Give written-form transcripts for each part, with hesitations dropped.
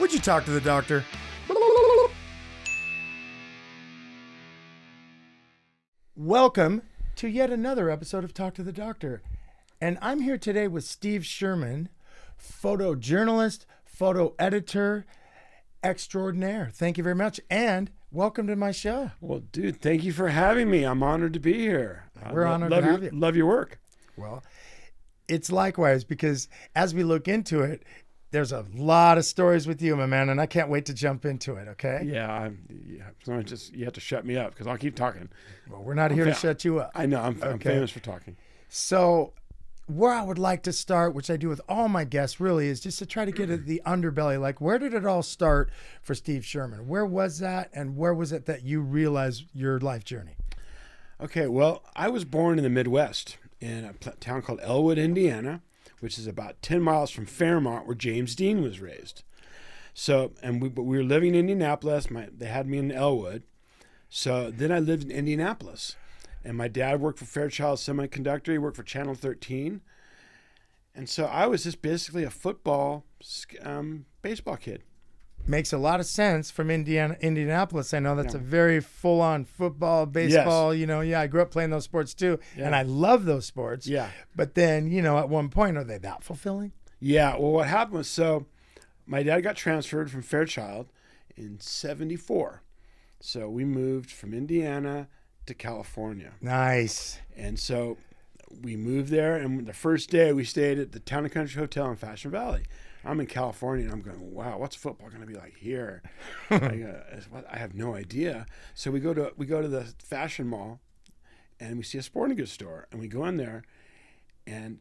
Would you talk to the doctor? Welcome to yet another episode of Talk to the Doctor. And I'm here today with Steve Sherman, photojournalist, photo editor extraordinaire. Thank you very much. And welcome to my show. Well, dude, thank you for having me. I'm honored to be here. We're honored to have you. Love your work. Well, it's likewise, because as we look into it, there's a lot of stories with you, my man, and I can't wait to jump into it, okay? Yeah. So you have to shut me up because I'll keep talking. Well, we're not here to shut you up. I know. I'm famous for talking. So where I would like to start, which I do with all my guests really, is just to try to get at the underbelly. Like, where did it all start for Steve Sherman? Where was that, and where was it that you realized your life journey? Okay, well, I was born in the Midwest in a town called Elwood, Indiana, which is about 10 miles from Fairmont, where James Dean was raised. So, but we were living in Indianapolis. They had me in Elwood. So then I lived in Indianapolis. And my dad worked for Fairchild Semiconductor. He worked for Channel 13. And so I was just basically a football, baseball kid. Makes a lot of sense from Indianapolis. I know that's a very full-on football, baseball, yes. I grew up playing those sports too. Yeah. And I love those sports. Yeah. But then, at one point, are they that fulfilling? Yeah. Well, what happened was, so my dad got transferred from Fairchild in 74. So we moved from Indiana to California. Nice. And so we moved there, and the first day we stayed at the Town and Country Hotel in Fashion Valley. I'm in California, and I'm going, wow, what's football going to be like here? I have no idea. So we go to the fashion mall, and we see a sporting goods store, and we go in there, and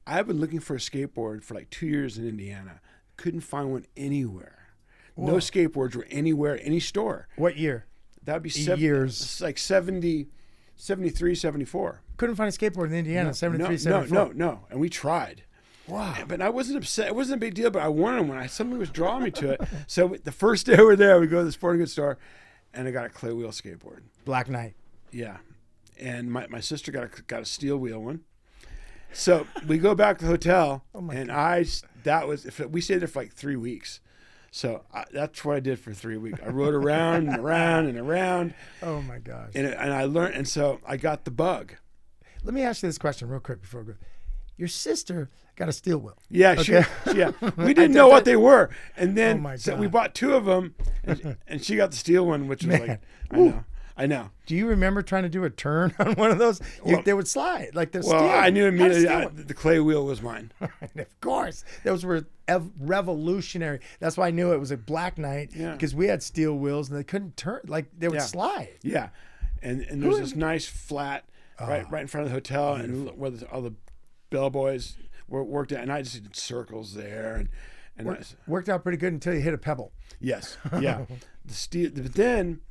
I've been looking for a skateboard for like 2 years in Indiana. Couldn't find one anywhere. Whoa. No skateboards were anywhere, any store. What year? That would be years. Like 73, 74. Couldn't find a skateboard in Indiana, 73, 74. No. And we tried. Wow. But I wasn't upset. It wasn't a big deal, but I wanted one. Somebody was drawing me to it. So the first day we're there, we go to the sporting goods store, and I got a clay wheel skateboard. Black Knight. Yeah. And my sister got a steel wheel one. So we go back to the hotel, and God. We stayed there for like 3 weeks. So that's what I did for 3 weeks. I rode around and around and around. Oh my gosh. And I learned, and so I got the bug. Let me ask you this question real quick before we go. Your sister got a steel wheel. Yeah, okay. We didn't know what they were. And then so we bought two of them, and she got the steel one, which was like, I know. Do you remember trying to do a turn on one of those? They would slide like the steel. Well, I knew immediately the clay wheel was mine. Of course. Those were revolutionary. That's why I knew it was a Black Knight, because we had steel wheels and they couldn't turn. Like they would slide. Yeah. And there's this nice flat right in front of the hotel, beautiful. And where all the bellboys worked at, and I just did circles there, and worked out pretty good until you hit a pebble. Yes, yeah. The steel, but then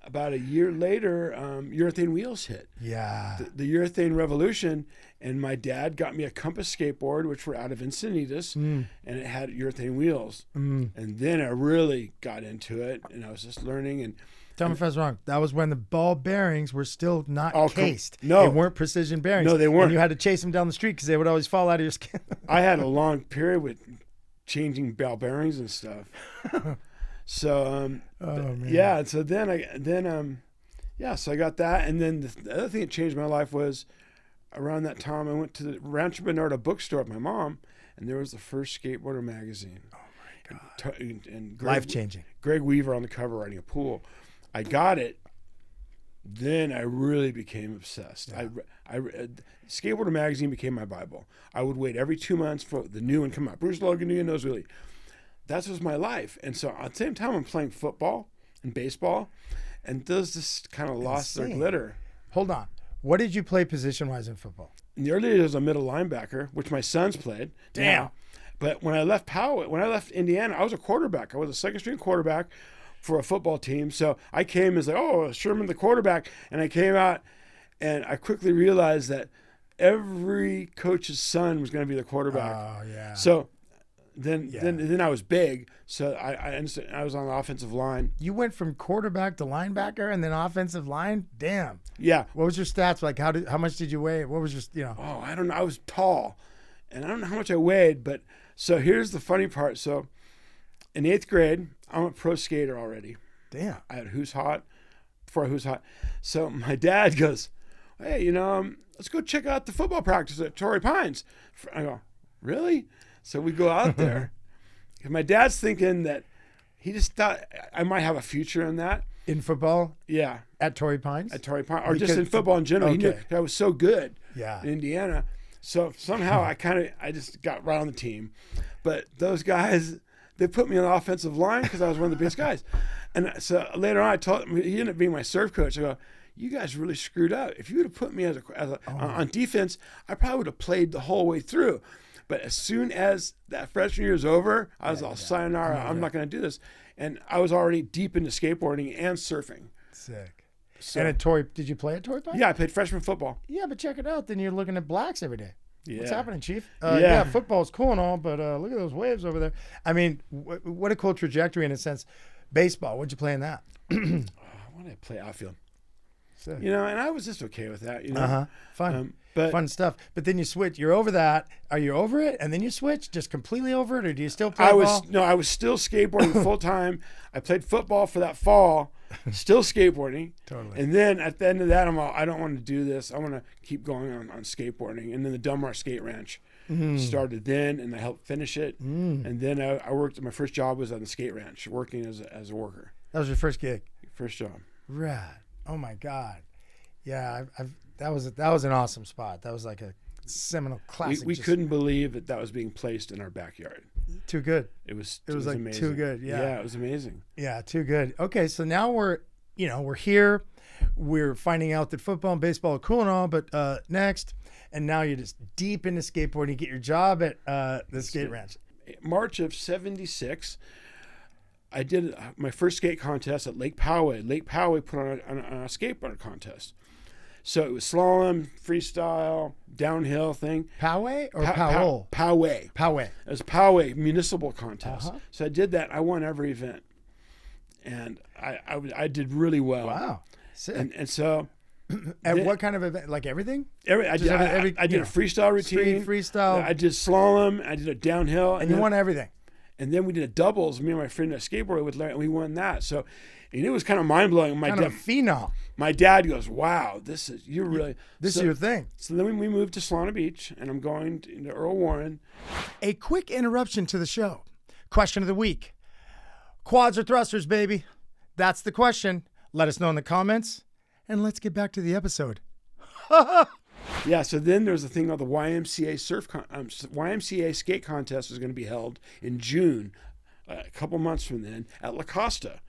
about a year later, urethane wheels hit. Yeah, the urethane revolution, and my dad got me a Compass skateboard, which were out of Encinitas, and it had urethane wheels. And then I really got into it, and I was just learning and. Tell me if I was wrong. That was when the ball bearings were still not cased. No. They weren't precision bearings. No, they weren't. And you had to chase them down the street because they would always fall out of your skin. I had a long period with changing ball bearings and stuff. So, yeah. So so I got that. And then the other thing that changed my life was around that time I went to the Rancho Bernardo bookstore with my mom, and there was the first skateboarder magazine. Oh, my God. And life-changing. Greg Weaver on the cover riding a pool. I got it. Then I really became obsessed. Yeah. Skateboarder magazine became my Bible. I would wait every 2 months for the new one to come out. Bruce Logan, new nose really. That was my life. And so at the same time, I'm playing football and baseball, and those just kind of lost their glitter. Hold on. What did you play position-wise in football? In the early days, I was a middle linebacker, which my sons played. Damn. Now. But when I left Indiana, I was a quarterback. I was a second-string quarterback for a football team. So I came as Sherman the quarterback, and I came out, and I quickly realized that every coach's son was going to be the quarterback. Oh yeah. So then I was big. So I was on the offensive line. You went from quarterback to linebacker and then offensive line. Damn. Yeah. What was your stats like? How much did you weigh? What was your Oh, I don't know. I was tall, and I don't know how much I weighed, but so here's the funny part. So in 8th grade, I'm a pro skater already. Damn. I had Who's Hot before Who's Hot. So my dad goes, hey, let's go check out the football practice at Torrey Pines. I go, really? So we go out there. And my dad's thinking that he just thought I might have a future in that. In football? Yeah. At Torrey Pines? At Torrey Pines. Or just in football in general. Okay. He knew I was so good Yeah. in Indiana. So somehow I just got right on the team. But those guys, they put me on the offensive line because I was one of the biggest guys. And so later on, I told him, he ended up being my serve coach. I go, you guys really screwed up. If you would have put me on defense, I probably would have played the whole way through. But as soon as that freshman year was over, I was all sayonara. I'm not going to do this. And I was already deep into skateboarding and surfing. Sick. So, And at Torrey, did you play at Torrey Pines? yeah, I played freshman football. Yeah, but check it out. Then you're looking at blacks every day. Yeah. What's happening, Chief? Yeah. Yeah, football's cool and all, but look at those waves over there. I mean, what a cool trajectory in a sense. Baseball, what'd you play in that? I want to play outfield. Sick. And I was just okay with that. Fun. But Fun stuff. But then you switch. You're over that. Are you over it? And then you switch? Just completely over it? Or do you still play ball? I was still skateboarding full time. I played football for that fall, still skateboarding. Totally. And then at the end of that, I'm all, I don't want to do this. I want to keep going on skateboarding. And then the Del Mar Skate Ranch started then, and I helped finish it. And then I worked. My first job was on the skate ranch, working as a worker. That was your first gig? First job. Rad. Oh my God. Yeah, that was an awesome spot. That was like a seminal classic. We couldn't believe that was being placed in our backyard. Too good. It was like amazing. Too good. Yeah, it was amazing. Yeah, too good. Okay, so now we're here. We're finding out that football and baseball are cool and all, but next, and now you're just deep into skateboarding. You get your job at the skate ranch. March of '76. I did my first skate contest at Lake Poway. Lake Poway put on a skateboard contest. So it was slalom, freestyle, downhill thing. Poway or Powell? Poway. Poway. It was Poway municipal contest. Uh-huh. So I did that. I won every event, and I did really well. Wow, sick. And so, at what kind of event? Like everything? I did a freestyle routine. Street freestyle. I did slalom. I did a downhill, and you won everything. And then we did a doubles. Me and my friend skateboarded with Larry, and we won that. So, and it was kind of mind blowing. Kind of phenom. My dad goes, "Wow, this is your thing." So then we moved to Solana Beach, and I'm going into Earl Warren. A quick interruption to the show. Question of the week: quads or thrusters, baby? That's the question. Let us know in the comments, and let's get back to the episode. Yeah, so then there's a thing called the YMCA YMCA skate contest was going to be held in June, a couple months from then, at La Costa,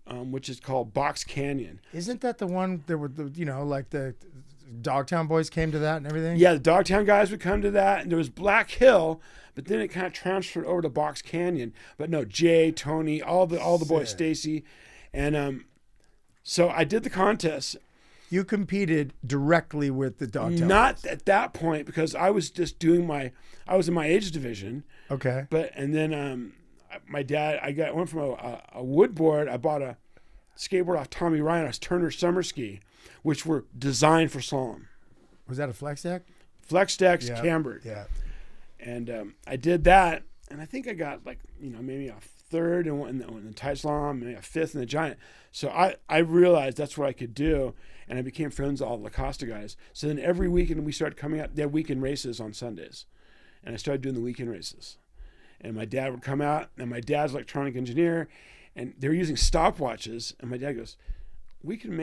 which is called Box Canyon. Isn't that the one there were like the Dogtown boys came to that and everything? Yeah, the Dogtown guys would come to that, and there was Black Hill, but then it kind of transferred over to Box Canyon. But no, Jay, Tony, all the boys, Stacy, and so I did the contest. You competed directly with the Dogtown Not boys. at that point, because I was just doing I was in my age division. Okay. And then my dad, went from a wood board. I bought a skateboard off Tommy Ryan, a Turner summer ski, which were designed for slalom. Was that a flex deck? Flex decks, cambered. Yeah. And I did that, and I think I got maybe a third in the tight slalom, maybe a fifth in the giant. So I realized that's what I could do, and I became friends with all the La Costa guys. So then every weekend we started coming out. They had weekend races on Sundays, and I started doing the weekend races. And my dad would come out, and my dad's an electronic engineer, and they were using stopwatches. And my dad goes, we can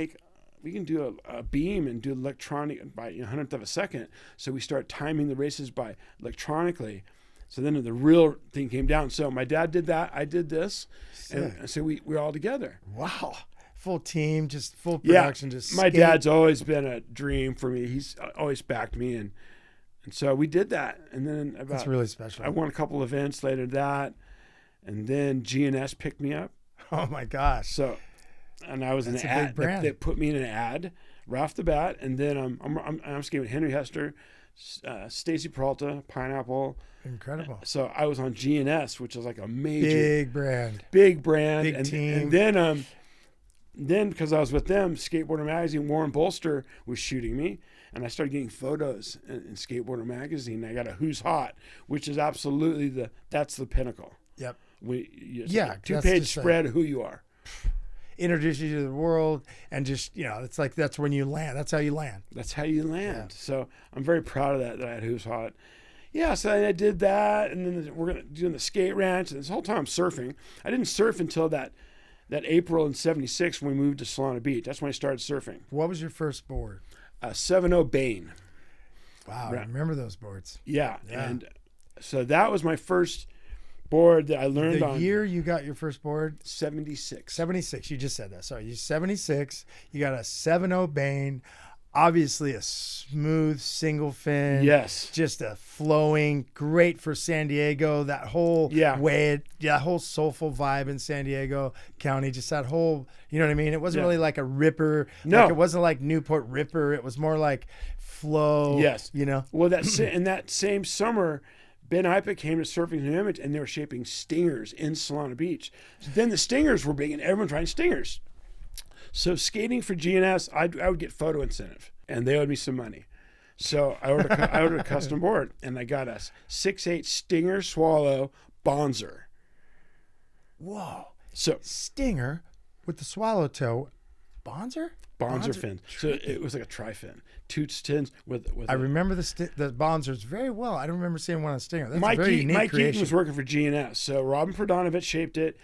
do a beam and do electronic by 100th of a second. So we start timing the races by electronically. So then the real thing came down. So my dad did that. I did this. And so we're all together. Wow. Full team, just full production. Yeah, just my dad's always been a dream for me. He's always backed me. And so we did that. And then that's really special. I won a couple events later that. And then GNS picked me up. Oh, my gosh. So, and I was in an ad. They put me in an ad right off the bat. And then I'm skating with Henry Hester, Stacy Peralta, Pineapple. Incredible. So I was on GNS, which is like a major big brand, big team. And then because I was with them, Skateboarder magazine, Warren Bolster was shooting me, and I started getting photos in Skateboarder magazine. I got a Who's Hot, which is absolutely that's the pinnacle. Yep. Yeah, that's two-page just spread of who you are. Introduce you to the world, and just, it's like that's when you land. That's how you land. That's how you land. Yeah. So I'm very proud of that I had Who's Hot. Yeah, so I did that, and then we're doing the skate ranch, and this whole time I'm surfing. I didn't surf until that April in '76 when we moved to Solana Beach. That's when I started surfing. What was your first board? A 7.0 Bane. Wow, Right. I remember those boards. Yeah, and so that was my first board that I learned The on. year you got your first board? 76. 76. You just said that. Sorry, you 76. You got a 7.0 Bane. Obviously a smooth single fin. Yes. Just a flowing, great for San Diego. That whole way, that whole soulful vibe in San Diego County. Just that whole, you know what I mean? It wasn't really like a ripper. No. Like it wasn't like Newport Ripper. It was more like flow. Yes. Well, in that same summer, Ben Ipick came to Surfing New Image, and they were shaping stingers in Solana Beach. So then the stingers were big, and everyone trying stingers. So skating for GNS, I would get photo incentive, and they owed me some money. So I ordered a custom board, and I got a 6'8" Stinger Swallow Bonzer. Whoa. So Stinger with the swallowtail. Bonzer fin. So it was like a tri-fin. Two tins with I remember the Bonzers very well. I don't remember seeing one on Stinger. That's Mike a very unique Mike creation. Eaton was working for GNS. So Robin Prodanovich shaped it.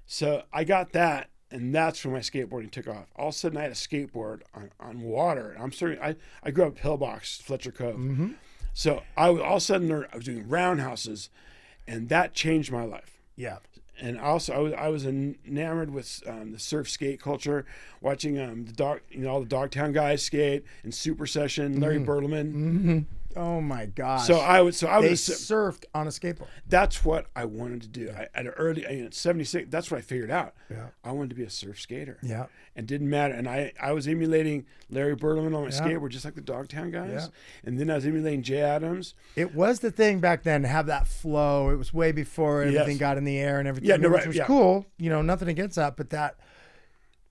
So I got that, and that's when my skateboarding took off. All of a sudden, I had a skateboard on water. I grew up Pillbox, Fletcher Cove. Mm-hmm. So all of a sudden, I was doing roundhouses, and that changed my life. Yeah. And also, I was enamored with the surf skate culture, watching all the Dogtown guys skate and Super Session, Larry Berleman. Mm-hmm. Oh my gosh! They surfed on a skateboard. That's what I wanted to do. At 76, that's what I figured out. Yeah. I wanted to be a surf skater. Yeah. And didn't matter. And I was emulating Larry Berleman on my skateboard, just like the Dogtown guys. Yeah. And then I was emulating Jay Adams. It was the thing back then to have that flow. It was way before everything got in the air and everything. Yeah, which was cool. Nothing against that, but that.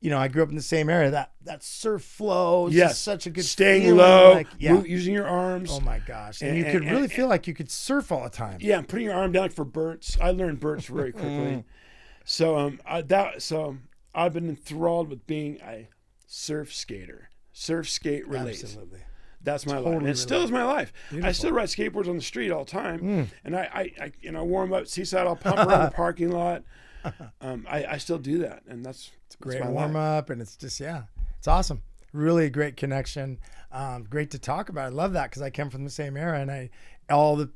I grew up in the same area. That surf flow is just such a good staying feeling. low, using your arms. Oh my gosh! And you could really feel like you could surf all the time. Yeah, and putting your arm down for Burts. I learned Burts very quickly. So I've been enthralled with being a surf skater, surf skate related. Absolutely. That's my life. And it still is my life. Beautiful. I still ride skateboards on the street all the time, and I warm up at Seaside. I'll pump around the parking lot. I still do that, and that's great warm up, and it's just it's awesome. Really a great connection. Great to talk about. I love that because I came from the same era, and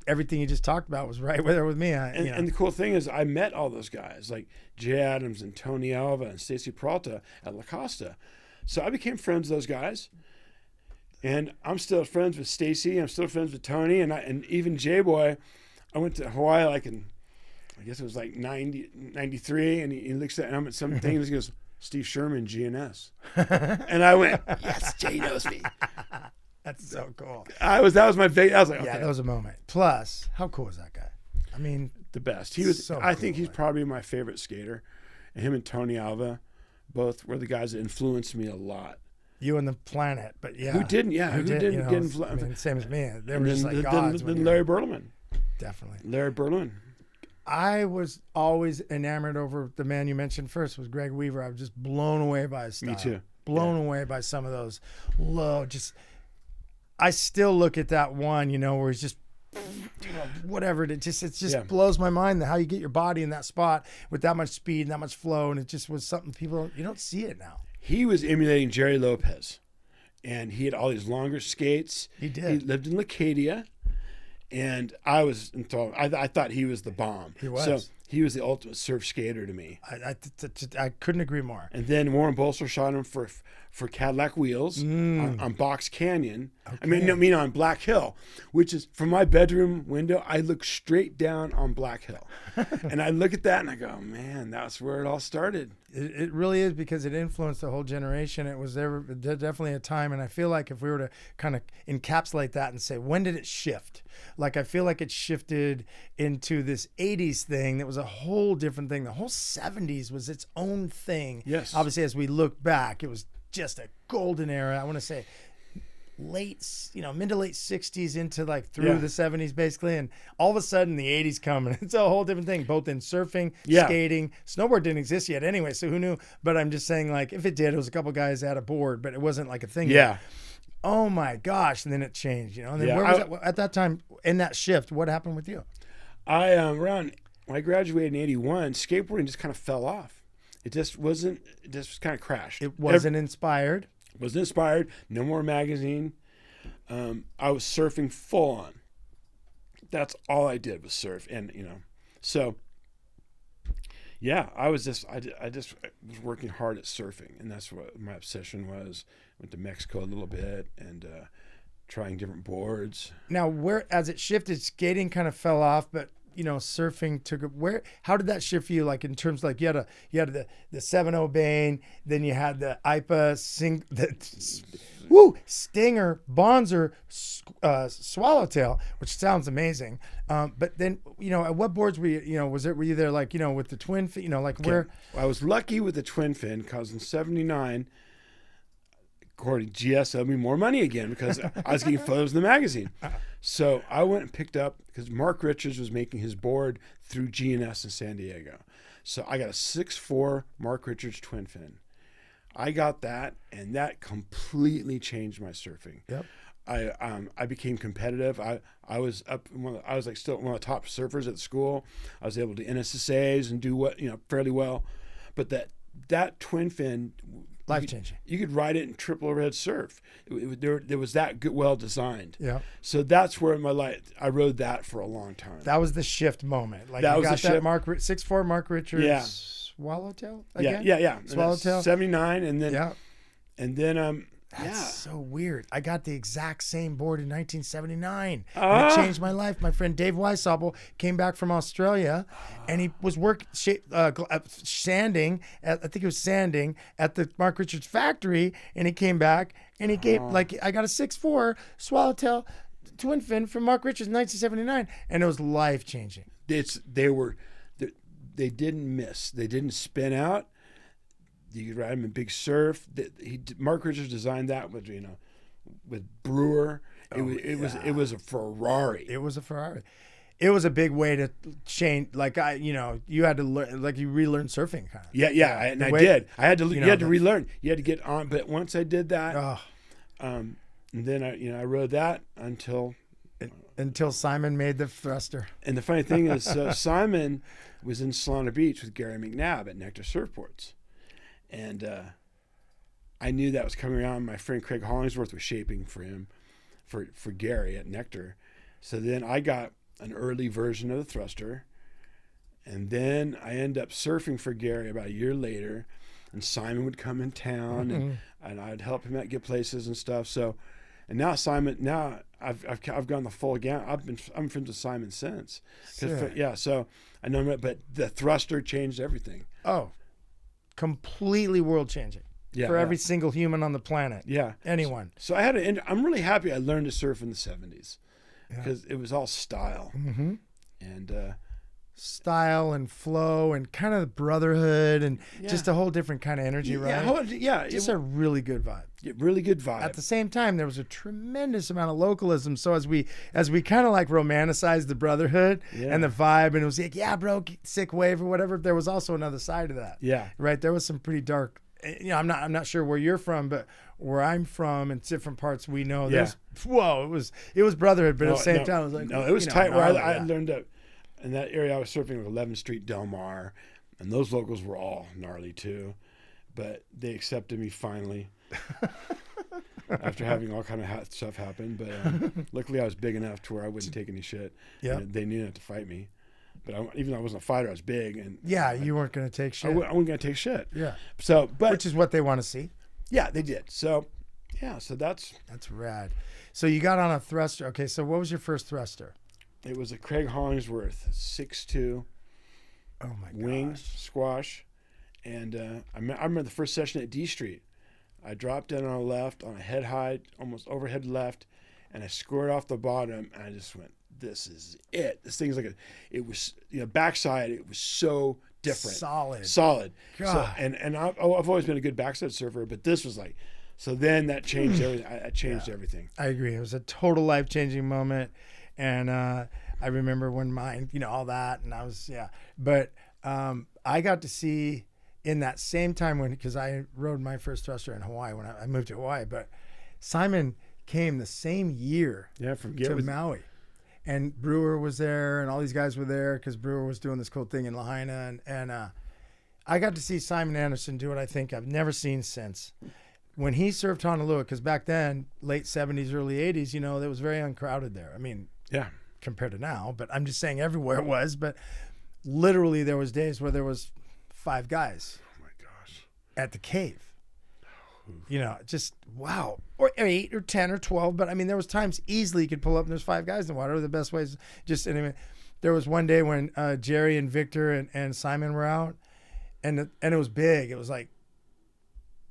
everything you just talked about was right there with me. And the cool thing is, I met all those guys like Jay Adams and Tony Alva and Stacy Peralta at La Costa, so I became friends with those guys. And I'm still friends with Stacy. I'm still friends with Tony, and even J Boy. I went to Hawaii I guess it was like 93, and he looks at, and I'm at some things, he goes, Steve Sherman, GNS. And I went, yes, Jay knows me. That's so cool. That was my big, I was like, okay. Yeah, that was a moment. Plus, how cool is that guy? I mean, the best. He was, so I think he's probably my favorite skater. And him and Tony Alva, both were the guys that influenced me a lot. You and the planet, but Who didn't get influenced? Same as me. They were just like gods. Then Larry Berleman. Definitely. Larry Berleman. I was always enamored over the man you mentioned first was Greg Weaver. I was just blown away by his style. Me too. Blown away by some of those low, I still look at that one, where he's just, whatever. It just blows my mind how you get your body in that spot with that much speed and that much flow. And it just was something you don't see it now. He was emulating Jerry Lopez, and he had all these longer skates. He did. He lived in Lacadia. And I was enthralled. I thought he was the bomb. He was. So he was the ultimate surf skater to me. I couldn't agree more. And then Warren Bolster shot him for Cadillac wheels on Box Canyon. Okay. I mean on Black Hill, which is from my bedroom window. I look straight down on Black Hill, and I look at that and I go, man, that's where it all started. It really is, because it influenced the whole generation. It was definitely a time, and I feel like if we were to kind of encapsulate that and say, when did it shift? Like, I feel like it shifted into this 80s thing that was a whole different thing. The whole 70s was its own thing. Yes. Obviously, as we look back, it was just a golden era. I want to say mid to late 60s into like through the 70s basically, and all of a sudden the 80s come and it's a whole different thing, both in surfing, skating. Snowboard didn't exist yet anyway, so who knew? But I'm just saying, like, if it did, it was a couple guys at a board, but it wasn't like a thing yet. Oh my gosh. And then it changed, and then where was that at that time in that shift? What happened with you? When I graduated in 81, skateboarding just kind of fell off. It just kind of crashed. It wasn't inspired. Wasn't inspired. No more magazine. I was surfing full on. That's all I did was surf, and so yeah, I just was working hard at surfing, and that's what my obsession was. Went to Mexico a little bit and trying different boards. Now, as it shifted, skating kind of fell off, but surfing took how did that shift for you? Like in terms, like you had the 7.0 Bane, then you had the IPA Stinger, Bonzer, Swallowtail, which sounds amazing. But then, at what boards were you, were you there like, with the twin fin, where? I was lucky with the twin fin because in 79, according to GS, owed me more money again because I was getting photos in the magazine. So I went and picked up, because Mark Richards was making his board through G&S in San Diego. So I got a 6'4" Mark Richards twin fin. I got that, and that completely changed my surfing. Yep. I became competitive. I was still one of the top surfers at school. I was able to NSSAs and do fairly well. But that twin fin, life-changing. You could ride it in triple overhead surf. There was that good, well designed. Yeah. So that's where my life. I rode that for a long time. That was the shift moment. Like that you was got the that shift. 6'4" Mark Richards. Yeah. Swallowtail again. Yeah. Swallowtail. 79, and then That's so weird. I got the exact same board in 1979. And it changed my life. My friend Dave Weissobel came back from Australia, and he was sanding. I think he was sanding at the Mark Richards factory, and he came back, and he gave, I got a 6'4" Swallowtail twin fin from Mark Richards in 1979, and it was life-changing. They didn't miss. They didn't spin out. You could ride them in big surf. Mark Richards designed that with Brewer. It was a Ferrari. It was a Ferrari. It was a big way to change. Like you had to learn, like you relearn surfing kind of. Yeah. I did. I had to. You had to relearn. You had to get on. But once I did that, and then I rode that until Simon made the thruster. And the funny thing is, Simon was in Solana Beach with Gary McNabb at Nectar Surfboards. And I knew that was coming around. My friend Craig Hollingsworth was shaping for him, for Gary at Nectar. So then I got an early version of the thruster. And then I ended up surfing for Gary about a year later. And Simon would come in town, and I'd help him out get places and stuff. So, and now I've gone the full gamut. I'm friends with Simon since. So I know him, but the thruster changed everything. Oh. Completely world changing for every single human on the planet. Yeah. Anyone. So I'm really happy I learned to surf in the 70s because it was all style. Mm-hmm. And style and flow and kind of brotherhood and just a whole different kind of energy, right? Just a really good vibe. Really good vibe. At the same time, there was a tremendous amount of localism. So as we kind of like romanticized the brotherhood and the vibe, and it was like, yeah, bro, sick wave or whatever. There was also another side of that. Yeah. Right. There was some pretty dark. I'm not sure where you're from, but where I'm from and different parts we know. Whoa, it was brotherhood, but at the same time, it was like it was tight. Where I learned that in that area I was surfing with 11th Street Del Mar, and those locals were all gnarly too, but they accepted me finally. After having all kind of stuff happen, but luckily I was big enough to where I wouldn't take any shit. Yeah, they knew not to fight me. But even though I wasn't a fighter, I was big, and you weren't going to take shit. I wasn't going to take shit. Yeah. So, which is what they want to see. Yeah, they did. So, so that's rad. So you got on a thruster. Okay, so what was your first thruster? It was a Craig Hollingsworth 6'2". Oh my gosh. Wing squash, and I remember the first session at D Street. I dropped in on a left, on a head high, almost overhead left, and I scored off the bottom, and I just went, this is it. This thing's like it was, backside, it was so different. Solid. God. So, and I've always been a good backside surfer, but this was like So then that changed everything. That changed everything. I agree. It was a total life-changing moment. And I remember when mine, all that. And I was, But I got to see in that same time because I rode my first thruster in Hawaii when I moved to Hawaii. But Simon came the same year to Maui. And Brewer was there and all these guys were there because Brewer was doing this cool thing in Lahaina. And I got to see Simon Anderson do what I think I've never seen since. When he surfed Honolulu, because back then, late 70s, early 80s, it was very uncrowded there. I mean, compared to now, but I'm just saying everywhere it was. But literally there was days where there was 5 guys. Oh my gosh. At the cave. Just wow. Or 8 or 10 or 12. But I mean, there was times easily you could pull up and there's 5 guys in the water. The best ways. Anyway, there was one day when Jerry and Victor and Simon were out, and it was big. It was like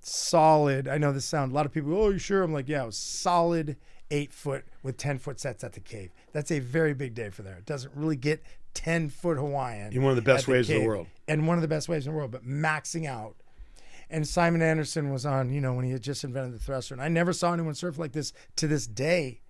solid. I know this sounds. A lot of people. Oh, you sure? I'm like, yeah. It was solid 8-foot with 10-foot sets at the cave. That's a very big day for there. It doesn't really get 10-foot Hawaiian. In one of the best waves in the world. And one of the best waves in the world, but maxing out. And Simon Anderson was on, when he had just invented the thruster. And I never saw anyone surf like this to this day.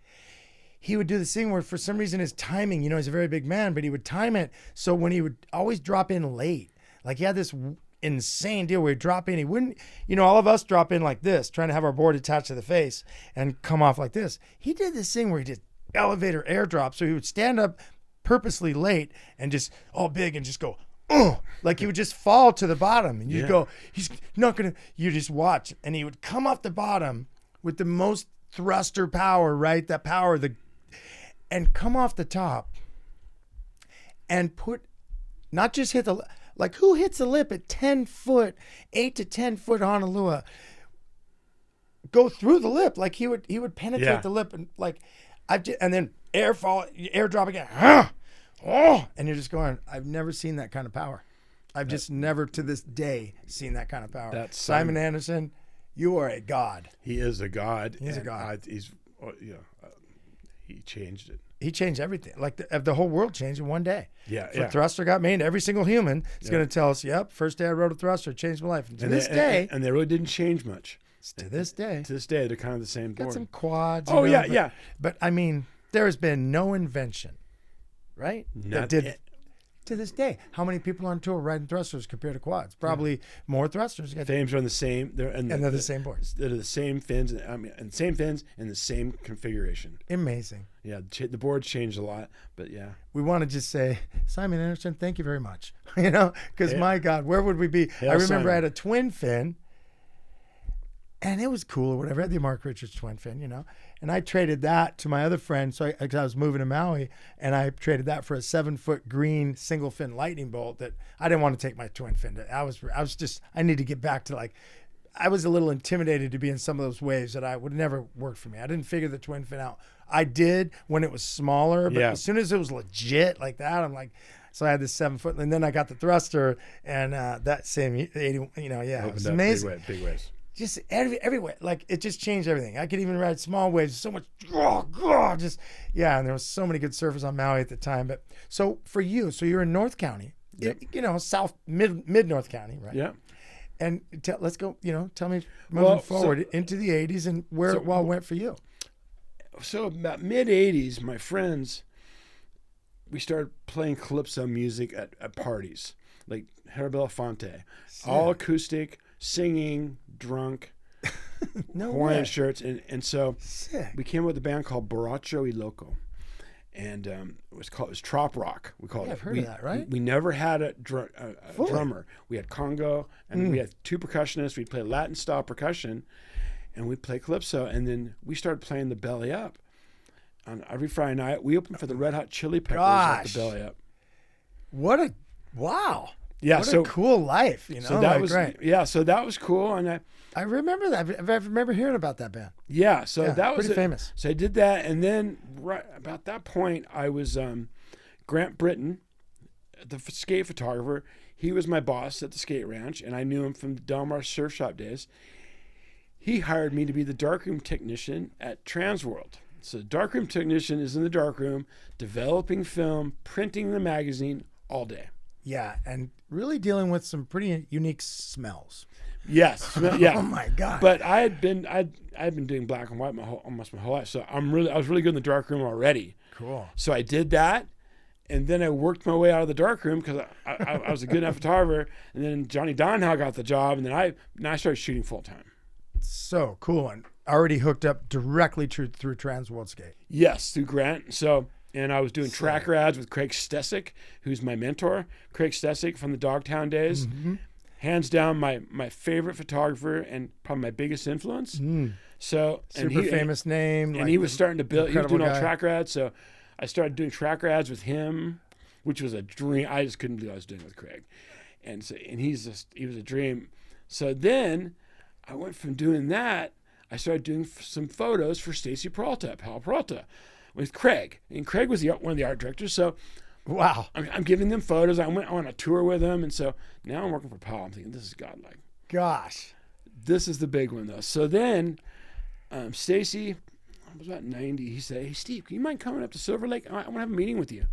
He would do this thing where for some reason his timing, he's a very big man, but he would time it. So when he would always drop in late, like he had this insane deal where he'd drop in. He wouldn't, all of us drop in like this, trying to have our board attached to the face and come off like this. He did this thing where he did elevator airdrop. So he would stand up purposely late and just all big and just go, like he would just fall to the bottom and you'd go, he's not going to, you just watch. And he would come off the bottom with the most thruster power, right? That power, and come off the top and not just hit the, like who hits the lip at 10 foot, 8 to 10 foot Honolulu, go through the lip. Like he would penetrate the lip and like, and then air drop again. And you're just going, I've never seen that kind of power. I've just never to this day seen that kind of power. That's Simon Anderson. You are a god. He is a god. He's a god. He changed it. He changed everything. Like the whole world changed in one day. Yeah. Thruster got made. Every single human is going to tell us, yep, first day I rode a thruster, changed my life. And to this day. And they really didn't change much. To this day. To this day, they're kind of the same board. Got some quads. But I mean, there has been no invention, right? To this day. How many people on tour riding thrusters compared to quads? Probably more thrusters. Frames are on the same. They're the same boards. They're the same fins. And same fins and the same configuration. Amazing. Yeah, the board's changed a lot, but yeah. We want to just say, Simon Anderson, thank you very much. Because my God, where would we be? I remember Simon. I had a twin fin. And it was cool or whatever. I had the Mark Richards twin fin, and I traded that to my other friend. So I was moving to Maui, and I traded that for a 7-foot green single fin lightning bolt that I didn't want to take my twin fin to. I need to get back to I was a little intimidated to be in some of those waves that I would never work for me. I didn't figure the twin fin out. I did when it was smaller, but as soon as it was legit like that, I'm like, so I had this 7-foot, and then I got the thruster, and that same 80, it was amazing. Big waves. Just everywhere, like it just changed everything. I could even ride small waves. So much, and there was so many good surfers on Maui at the time. But so for you, you're in North County, south mid North County, right? Yeah. And let's go. Tell me moving forward into the '80s and where it all went for you. So about mid '80s, my friends, we started playing calypso music at parties, like Herabella Fonte, all acoustic, singing. Drunk, Hawaiian shirts, and so we came up with a band called Borracho y Loco, and it was trop rock. We called it. I've heard of that, right? We never had a drummer. We had congo, and we had 2 percussionists. We'd play Latin style percussion, and we'd play calypso, and then we started playing the Belly Up on every Friday night. We opened for the Red Hot Chili Peppers at the Belly Up. Wow. Yeah, what a cool life, So that was great. Yeah, so that was cool, and I remember that. I remember hearing about that band. Yeah, so that was pretty famous. So I did that, and then right about that point, I was Grant Britton, the skate photographer. He was my boss at the skate ranch, and I knew him from the Del Mar Surf Shop days. He hired me to be the darkroom technician at TransWorld. So the darkroom technician is in the darkroom, developing film, printing the magazine all day. Yeah, and really dealing with some pretty unique smells. Yes. Yeah. Oh my God. But I'd been doing black and white almost my whole life. So I was really good in the darkroom already. Cool. So I did that. And then I worked my way out of the darkroom because I was a good enough photographer. And then Johnny Donhow got the job. And then I started shooting full time. So cool. And already hooked up directly through TransWorld Skate. Yes, through Grant. So, and I was doing tracker ads with Craig Stecyk, who's my mentor. Craig Stecyk from the Dogtown days. Mm-hmm. Hands down my favorite photographer and probably my biggest influence. So super famous name. And he was starting to build. He was doing all tracker ads. So I started doing tracker ads with him, which was a dream. I just couldn't believe I was doing it with Craig, and he was a dream. So then I went from doing that. I started doing some photos for Stacy Peralta, Pal Peralta, with Craig, and Craig was one of the art directors. So. Wow. I'm giving them photos. I went on a tour with them. And so now I'm working for Paul. I'm thinking, this is godlike. Gosh. This is the big one, though. So then Stacy, I was about 90. He said, hey, Steve, can you mind coming up to Silver Lake? I want to have a meeting with you.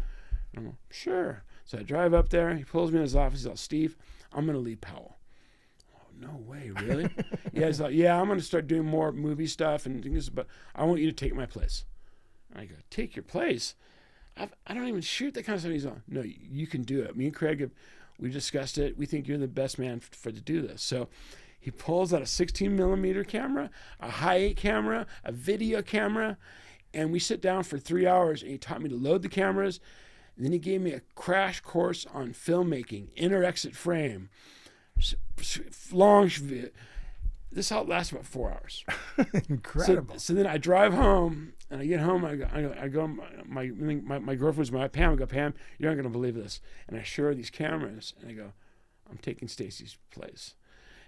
And I'm like, sure. So I drive up there. He pulls me in his office. He's like, Steve, I'm going to leave Powell. Oh, no way, really? Yeah, he's like, yeah, I'm going to start doing more movie stuff and things, but I want you to take my place. And I go, take your place? I don't even shoot that kind of stuff. He's on. No, you can do it. Me and Craig, we discussed it. We think you're the best man to do this. So he pulls out a 16 millimeter camera, a high 8 camera, a video camera, and we sit down for 3 hours. And he taught me to load the cameras. And then he gave me a crash course on filmmaking, inner exit frame, long. This lasts about 4 hours. Incredible. So then I drive home, and I get home. I go. My girlfriend's my Pam. I go, Pam, you're not going to believe this. And I show her these cameras, and I go, I'm taking Stacy's place.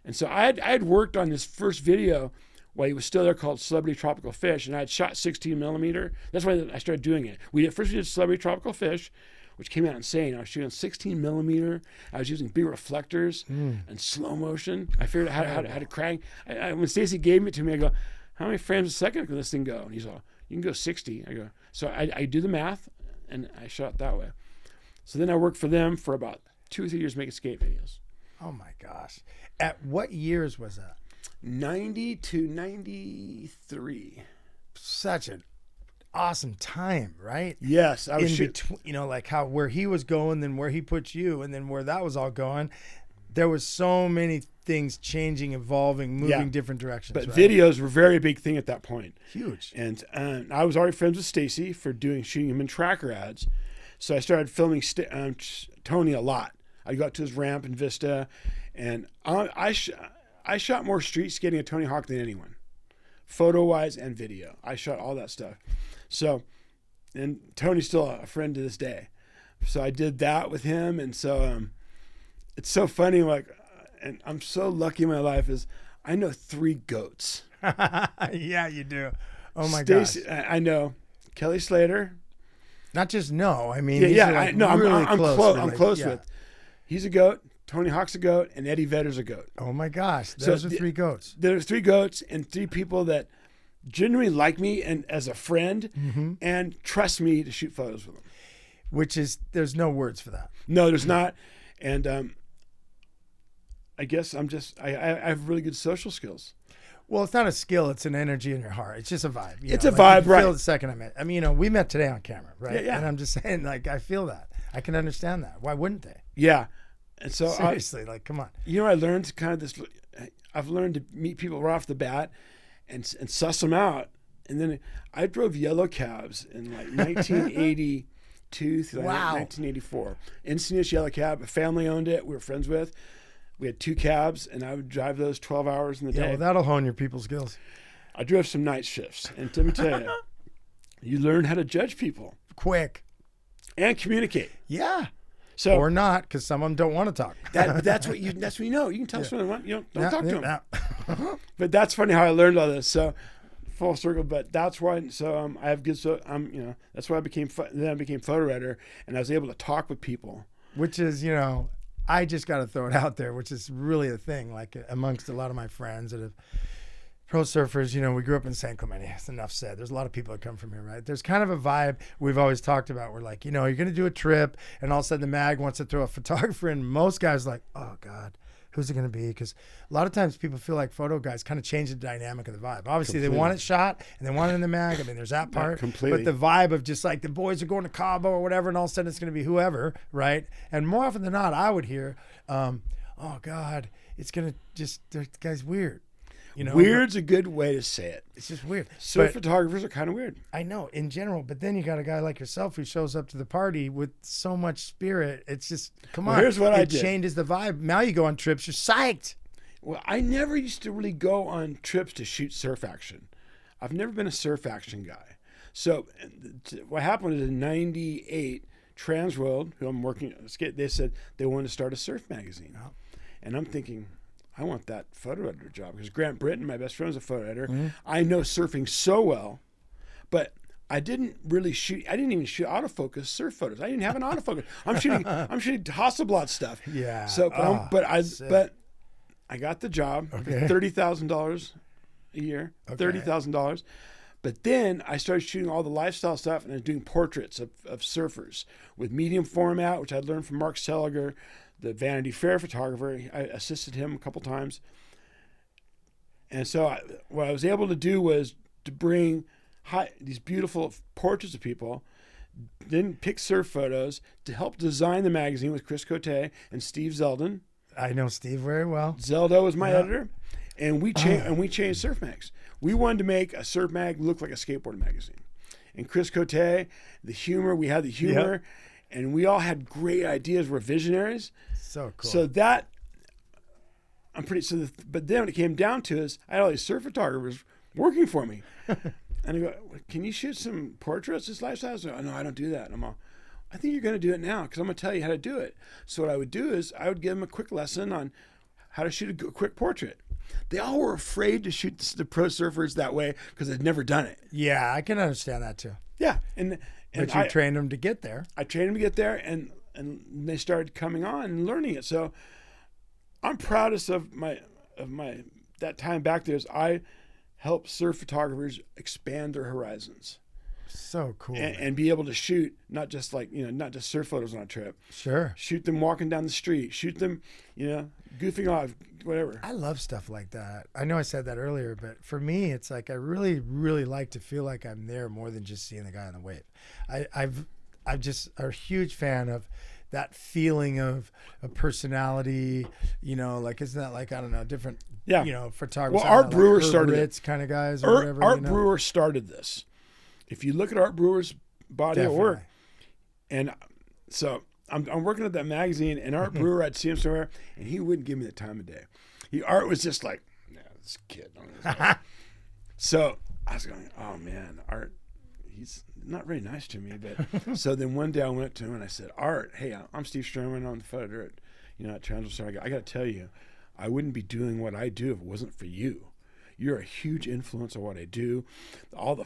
And so I had worked on this first video while he was still there called Celebrity Tropical Fish, and I had shot 16 millimeter. That's why I started doing it. We did Celebrity Tropical Fish, which came out insane. I was shooting 16 millimeter. I was using big reflectors and slow motion. I figured out how to crank. When Stacy gave it to me, I go, how many frames a second can this thing go? And he's all, you can go 60. I go, so I do the math, and I shot that way. So then I worked for them for about 2 or 3 years making skate videos. Oh my gosh. At what years was that? 90 to 93. Such an awesome time, right? Yes, I was in between, like where he was going, then where he put you, and then where that was all going. There was so many things changing, evolving, moving different directions. But right? videos were a very big thing at that point. Huge. And I was already friends with Stacy for shooting him in tracker ads. So I started filming Tony a lot. I'd go out to his ramp in Vista, and I shot more street skating at Tony Hawk than anyone, photo-wise and video. I shot all that stuff. So, and Tony's still a friend to this day. So I did that with him, and so it's so funny. And I'm so lucky in my life is I know 3 goats. Yeah, you do. Oh my gosh. I know Kelly Slater. Not just no. I mean, I'm close. I'm close with. He's a goat. Tony Hawk's a goat, and Eddie Vedder's a goat. Oh my gosh, those are 3 goats. There's 3 goats and 3 people that genuinely like me and as a friend and trust me to shoot photos with them. Which is, there's no words for that. No, there's not. And I guess I have really good social skills. Well, it's not a skill; it's an energy in your heart. It's just a vibe. It's a vibe, right? I feel the second I met. I mean, we met today on camera, right? Yeah. And I'm just saying, I feel that. I can understand that. Why wouldn't they? Yeah. And so seriously, come on. I learned kind of this. I've learned to meet people right off the bat and suss them out. And then I drove yellow cabs in 1982 through 1984. Encinitas yellow cab. A family owned it. We were friends with. We had 2 cabs, and I would drive those 12 hours in the day. Yeah, well, that'll hone your people skills. I drove some night shifts, and let me tell you, you learn how to judge people quick and communicate. Yeah. So or not, because some of them don't want to talk. That's what you know. You can tell someone don't talk to them. Yeah. But that's funny how I learned all this. So full circle. But that's why. So I have good. So that's why I became photo editor, and I was able to talk with people. Which is I just got to throw it out there, which is really a thing. Like amongst a lot of my friends that have pro surfers, we grew up in San Clemente. It's enough said. There's a lot of people that come from here, right? There's kind of a vibe we've always talked about. We're like, you're going to do a trip, and all of a sudden the mag wants to throw a photographer in. Most guys are like, oh God, Who's it going to be? Because a lot of times people feel like photo guys kind of change the dynamic of the vibe. Obviously, they want it shot and they want it in the mag. I mean, there's that part. Completely. But the vibe of just like the boys are going to Cabo or whatever, and all of a sudden it's going to be whoever, right? And more often than not, I would hear, oh, God, it's going to just, the guy's weird. You know, weird's a good way to say it. It's just weird. Surf photographers are kind of weird. I know in general, but then you got a guy like yourself who shows up to the party with so much spirit. It's just, come on. Here's what I did. It changes the vibe. Now you go on trips, you're psyched. Well, I never used to really go on trips to shoot surf action. I've never been a surf action guy. So what happened is in '98, TransWorld, who I'm working, they said they wanted to start a surf magazine. Oh. And I'm thinking, I want that photo editor job because Grant Britton, my best friend, is a photo editor. Mm-hmm. I know surfing so well, but I didn't really shoot. I didn't even shoot autofocus surf photos. I didn't have an autofocus. I'm shooting Hasselblad stuff. Yeah. So, but I got the job. Okay. $30,000 a year. Okay. $30,000. But then I started shooting all the lifestyle stuff, and I was doing portraits of surfers with medium format, which I learned from Mark Seliger, the Vanity Fair photographer. I assisted him a couple times. And so what I was able to do was to bring these beautiful portraits of people, then pick surf photos to help design the magazine with Chris Cote and Steve Zeldin. I know Steve very well. Zeldo was my editor. And we changed surf mags. We wanted to make a surf mag look like a skateboard magazine. And Chris Cote, the humor, we had the humor. Yep. And we all had great ideas. We're visionaries. So cool. So that, but then when it came down to is, I had all these surf photographers working for me. And I go, can you shoot some portraits, this lifestyle? So, no, I don't do that. And I'm all, I think you're going to do it now because I'm going to tell you how to do it. So what I would do is I would give them a quick lesson on how to shoot a quick portrait. They all were afraid to shoot the pro surfers that way because they'd never done it. Yeah, I can understand that too. Yeah. But you trained them to get there. I trained them to get there, and they started coming on and learning it. So I'm proudest of my that time back there is I helped surf photographers expand their horizons. So cool. And be able to shoot not just surf photos on a trip. Sure. Shoot them walking down the street. Shoot them, goofing off, whatever. I love stuff like that. I know I said that earlier, but for me, it's like I really, really like to feel like I'm there more than just seeing the guy on the wave. I'm just a huge fan of that feeling of a personality, like isn't that like, I don't know, different, photographers. Well, Art Brewer started it. Kind of guys or whatever. Art Brewer started this. If you look at Art Brewer's body of work, and so I'm working at that magazine, and Art Brewer, I'd see him somewhere, and he wouldn't give me the time of day. Art was just like, this kid. So I was going, oh man, Art, he's not very nice to me. But so then one day I went to him and I said, Art, hey, I'm Steve Sherman. I'm the photo at TransWorld. I got to tell you, I wouldn't be doing what I do if it wasn't for you. You're a huge influence on what I do. All the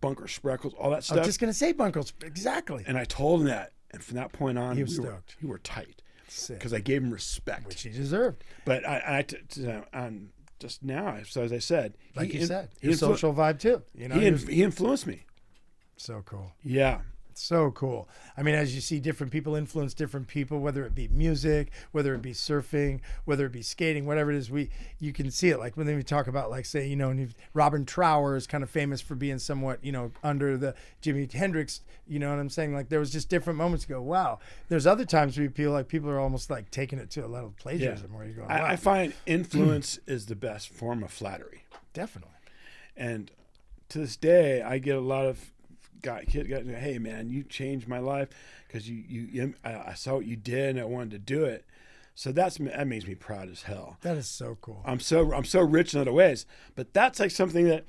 bunker spreckles, all that stuff. I was just going to say bunkers. Exactly. And I told him that. And from that point on, he was stoked. We were tight. Because I gave him respect. Which he deserved. But just now, so as I said. Like you said, your social vibe too. He influenced me. So cool. Yeah. So cool. I mean, as you see different people influence different people, whether it be music, whether it be surfing, whether it be skating, whatever it is, you can see it. Like when we talk about, like, say, Robin Trower is kind of famous for being somewhat, under the Jimi Hendrix, you know what I'm saying? Like there was just different moments to go, wow. There's other times where you feel like people are almost like taking it to a level of plagiarism where you go, wow. I find influence is the best form of flattery. Definitely. And to this day, I get a lot of kid, hey man, you changed my life because I saw what you did and I wanted to do it. So that makes me proud as hell. That is so cool. I'm so rich in other ways, but that's like something that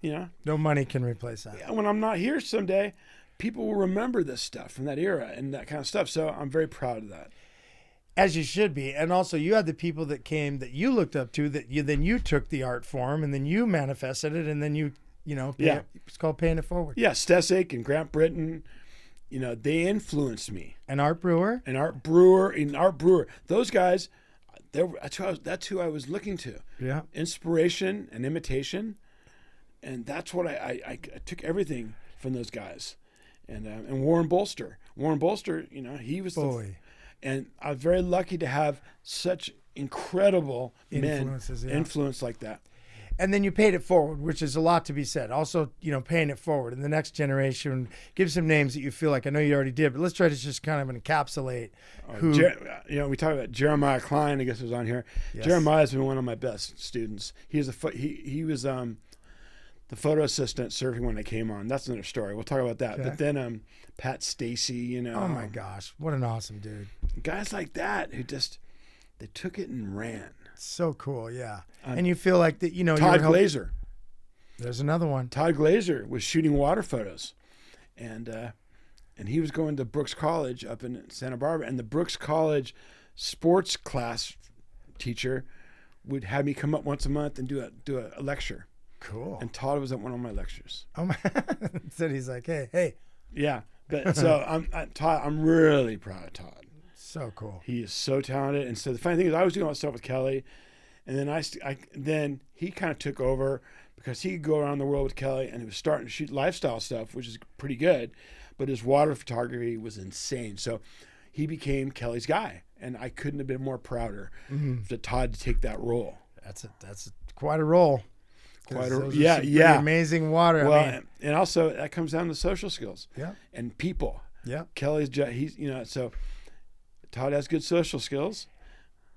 no money can replace that. Yeah, when I'm not here someday, people will remember this stuff from that era and that kind of stuff. So I'm very proud of that. As you should be. And also you had the people that came that you looked up to that you took the art form and then you manifested it and then it's called paying it forward. Yeah, Stecyk and Grant Britton, they influenced me. And Art Brewer. Those guys, that's who I was looking to. Yeah. Inspiration and imitation. And that's what I took everything from those guys. And Warren Bolster. He was And I'm very lucky to have such incredible Influences, men yeah. influence like that. And then you paid it forward, which is a lot to be said. Also, paying it forward in the next generation. Give some names that you feel like I know you already did, but let's try to just kind of encapsulate who. We talked about Jeremiah Klein. I guess was on here. Yes. Jeremiah's been one of my best students. He was the photo assistant surfing when I came on. That's another story. We'll talk about that. Okay. But then Pat Stacy, Oh my gosh, what an awesome dude! guys like that who just they took it and ran. So cool, yeah. And you feel like that, Todd Glazer. There's another one. Todd Glazer was shooting water photos, and he was going to Brooks College up in Santa Barbara, and the Brooks College sports class teacher would have me come up once a month and do a lecture. Cool. And Todd was at one of my lectures. Oh my! So he's like, hey. Yeah, but so I'm really proud of Todd. So cool. He is so talented, and so the funny thing is, I was doing all that stuff with Kelly, and then then he kind of took over because he could go around the world with Kelly, and he was starting to shoot lifestyle stuff, which is pretty good, but his water photography was insane. So he became Kelly's guy, and I couldn't have been more prouder for Todd to take that role. That's quite a role. Quite Those are yeah, some yeah. pretty amazing water. Well, I mean, and also that comes down to social skills. Yeah. And people. Yeah. Kelly's he's so Todd has good social skills.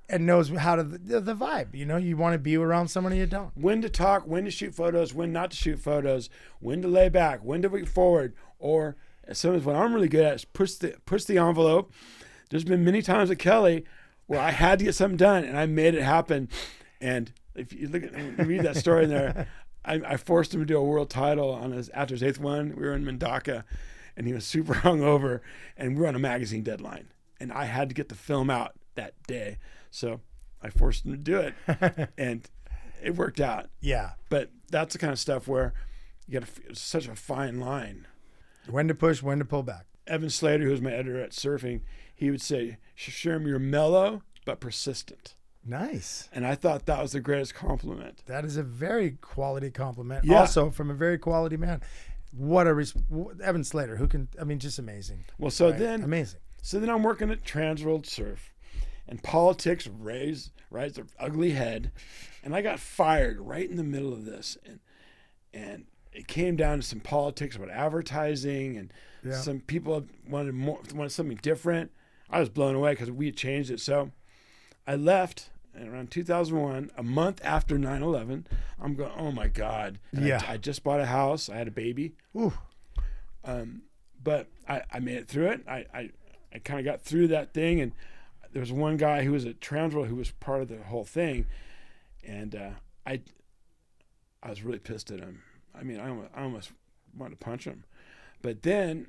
And knows how to the vibe. You want to be around somebody you don't. When to talk, when to shoot photos, when not to shoot photos, when to lay back, when to be forward, or sometimes what I'm really good at is push the envelope. There's been many times with Kelly where I had to get something done and I made it happen. And if you read that story in there, I forced him to do a world title after his 8th one. We were in Mendocca, and he was super hungover, and we were on a magazine deadline, and I had to get the film out that day, so I forced him to do it, and it worked out. Yeah. But that's the kind of stuff where you got such a fine line. When to push, when to pull back. Evan Slater, who was my editor at Surfing, he would say, "Sherman, you're mellow but persistent." Nice. And I thought that was the greatest compliment. That is a very quality compliment. Yeah. Also from a very quality man. What Evan Slater, just amazing. Well, so right? then Amazing. So then I'm working at TransWorld Surf, and politics raised their ugly head, and I got fired right in the middle of this, and it came down to some politics about advertising, and some people wanted something different. I was blown away because we had changed it. So I left around 2001, a month after 9/11. I'm going, oh my God. And I just bought a house. I had a baby. Ooh. But I made it through it. I kind of got through that thing. And there was one guy who was at TransWorld who was part of the whole thing. And I was really pissed at him. I mean, I almost wanted to punch him. But then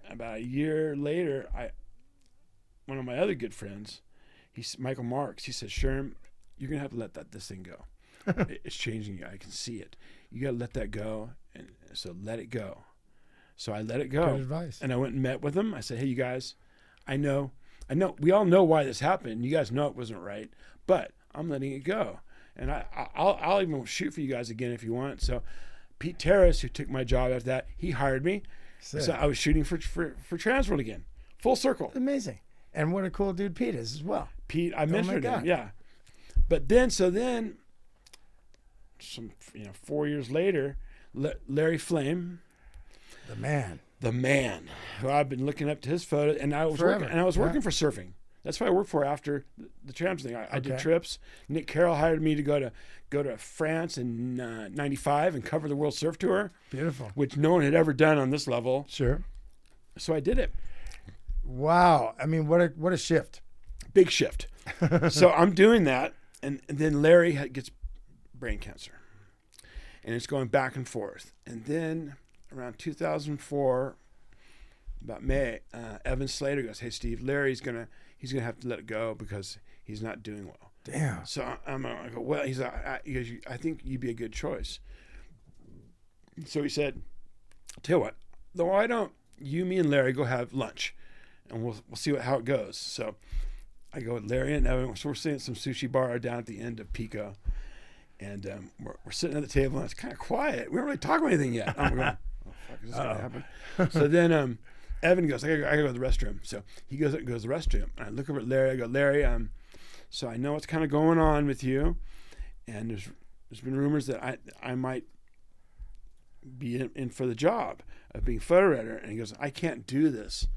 about a year later, one of my other good friends, Michael Marks, he said, "Sherm, you're going to have to let this thing go. It's changing you. I can see it. You got to let that go. And so let it go." So I let it go. Good advice. And I went and met with them. I said, "Hey, you guys, I know, we all know why this happened. You guys know it wasn't right, but I'm letting it go. And I'll even shoot for you guys again if you want." So Pete Terrace, who took my job after that, he hired me. So I was shooting for TransWorld again. Full circle. Amazing. And what a cool dude Pete is as well. Pete, I mentioned him, yeah. But then, some 4 years later, Larry Flame, the man, who I've been looking up to his photo, and I was working for Surfing. That's what I worked for after the Trams thing. I did trips. Nick Carroll hired me to go to France in '95 and cover the World Surf Tour. Beautiful. Which no one had ever done on this level. Sure. So I did it. Wow. I mean, what a shift. Big shift. So I'm doing that, and then Larry gets brain cancer. And it's going back and forth. And then around 2004, about May, Evan Slater goes, "Hey, Steve, Larry's he's gonna have to let it go because he's not doing well." Damn. So I go, "Well," he's like, I think you'd be a good choice." So he said, "Tell you what, why don't me and Larry go have lunch, and we'll see how it goes." So I go with Larry and Evan. So we're sitting at some sushi bar down at the end of Pico, and we're sitting at the table, and it's kind of quiet. We don't really talk about anything yet. I'm going, "Oh fuck, is this gonna happen?" So then Evan goes, I gotta go to the restroom. So he goes to the restroom. And I look over at Larry. I go, Larry, so I know what's kind of going on with you. And there's been rumors that I might be in for the job of being photo editor. And he goes, I can't do this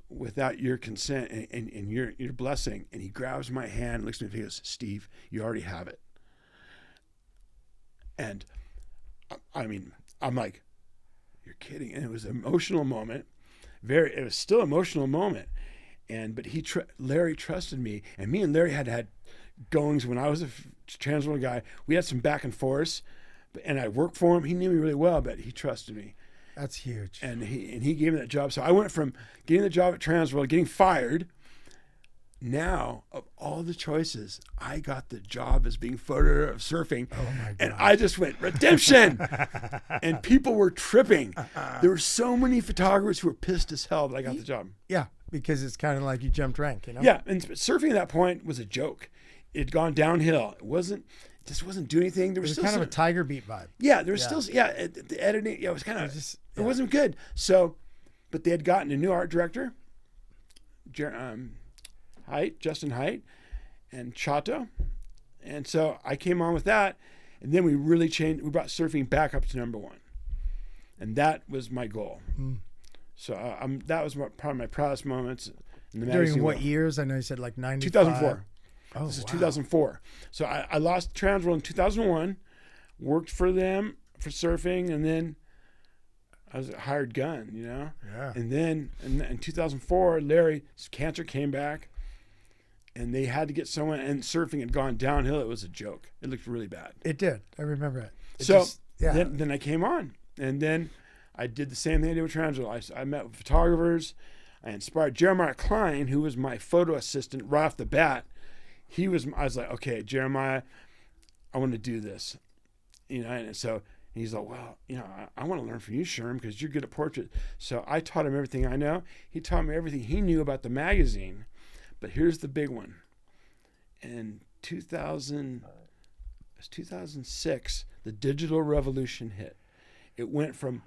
without your consent and your blessing. And he grabs my hand, looks at me, and he goes, Steve, you already have it. And I mean, I'm like, you're kidding. And it was an emotional moment. It was still an emotional moment. But Larry trusted me, and me and Larry had goings when I was a TransWorld guy. We had some back and forth, and I worked for him. He knew me really well, but he trusted me. That's huge. And he gave me that job. So I went from getting the job at TransWorld, getting fired. Now, of all the choices, I got the job as being photo of surfing. Oh my God. And I just went, redemption! And people were tripping. There were so many photographers who were pissed as hell that I got the job. Yeah, because it's kind of like you jumped rank, you know? Yeah, and surfing at that point was a joke. It had gone downhill. It just wasn't doing anything. There was still kind of a Tiger Beat vibe. Yeah, there was still, the editing, it was kind of, it wasn't good. So, but they had gotten a new art director, Justin Haidt, and Chato. And so I came on with that, and then we really changed. We brought surfing back up to number one, and that was my goal. So that was probably my proudest moments in the magazine. During what years? I know you said like 95. 2004. Oh, this is wow. 2004. So I lost TransWorld in 2001, worked for them for surfing, and then I was a hired gun, you know? Yeah. And then in 2004, Larry's cancer came back, and they had to get someone, and surfing had gone downhill. It was a joke. It looked really bad. It did. I remember it. Then I came on, and then I did the same thing I did with TransWorld. I met with photographers. I inspired Jeremiah Klein, who was my photo assistant right off the bat. I was like, okay, Jeremiah, I want to do this. You know, and so he's like, well, you know, I want to learn from you, Sherman, because you're good at portrait. So I taught him everything I know. He taught me everything he knew about the magazine. But here's the big one. In 2006, the digital revolution hit. It went from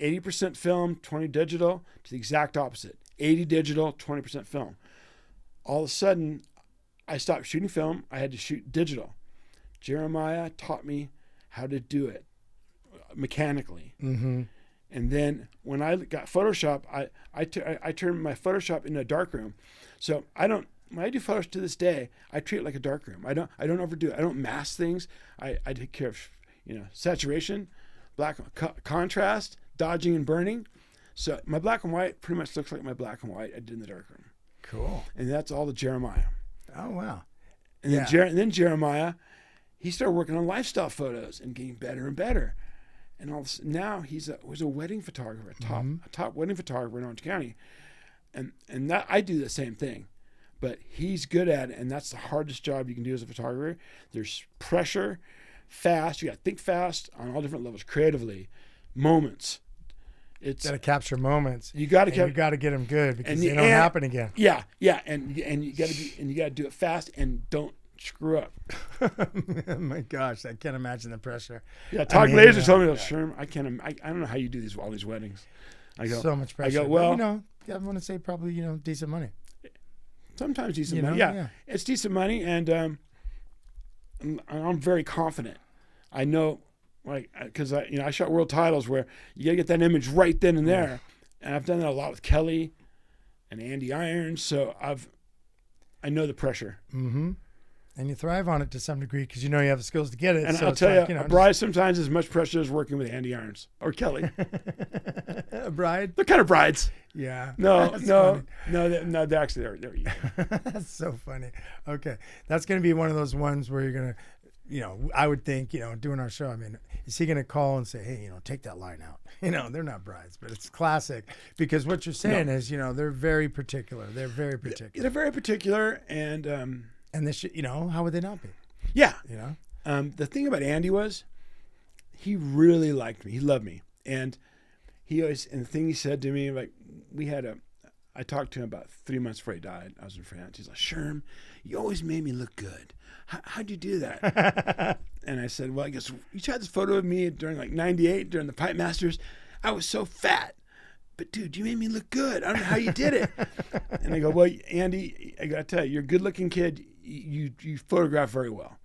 80% film, 20 digital, to the exact opposite. 80 digital, 20% film. All of a sudden, I stopped shooting film. I had to shoot digital. Jeremiah taught me how to do it mechanically. Mm-hmm. And then when I got Photoshop, I turned my Photoshop into a darkroom. So when I do Photoshop to this day, I treat it like a darkroom. I don't overdo it. I don't mask things. I take care of, you know, saturation, black contrast, dodging and burning. So my black and white pretty much looks like my black and white I did in the darkroom. Cool. And that's all the Jeremiah. Oh, wow. And then Jeremiah, he started working on lifestyle photos and getting better and better. And now he's a wedding photographer, a top wedding photographer in Orange County. And that I do the same thing. But he's good at it, and that's the hardest job you can do as a photographer. There's pressure, fast. You got to think fast on all different levels, creatively, moments. It's got to capture moments. You got to get them good because they don't happen again. Yeah, and you got to do it fast and don't screw up. Oh my gosh, I can't imagine the pressure. Yeah, Laser told me, Sherm, I don't know how you do all these weddings. I go, so much pressure. I go, well, you know, I want to say probably, you know, decent money. Sometimes decent money. Yeah, it's decent money, and I'm very confident. I know, like, because I shot world titles where you gotta get that image right then and there, and I've done that a lot with Kelly and Andy Irons, so I know the pressure. Mm-hmm. And you thrive on it to some degree because you know you have the skills to get it. And so I'll tell you, a bride sometimes as much pressure as working with Andy Irons or Kelly. A bride? They're kind of brides. Yeah. No, they're actually they're That's so funny. Okay. That's going to be one of those ones where you're going to, you know, I would think, you know, doing our show, I mean, is he going to call and say, hey, you know, take that line out? You know, they're not brides, but it's classic because what you're saying is, you know, they're very particular. They're very particular. And this, you know, how would they not be? Yeah. You know, the thing about Andy was he really liked me. He loved me. And the thing he said to me, like, I talked to him about 3 months before he died. I was in France. He's like, Sherm, you always made me look good. How'd you do that? And I said, well, I guess you had this photo of me during like 98, during the Pipe Masters. I was so fat. but dude, you made me look good. I don't know how you did it. And I go, well, Andy, I got to tell you, you're a good looking kid. You photograph very well.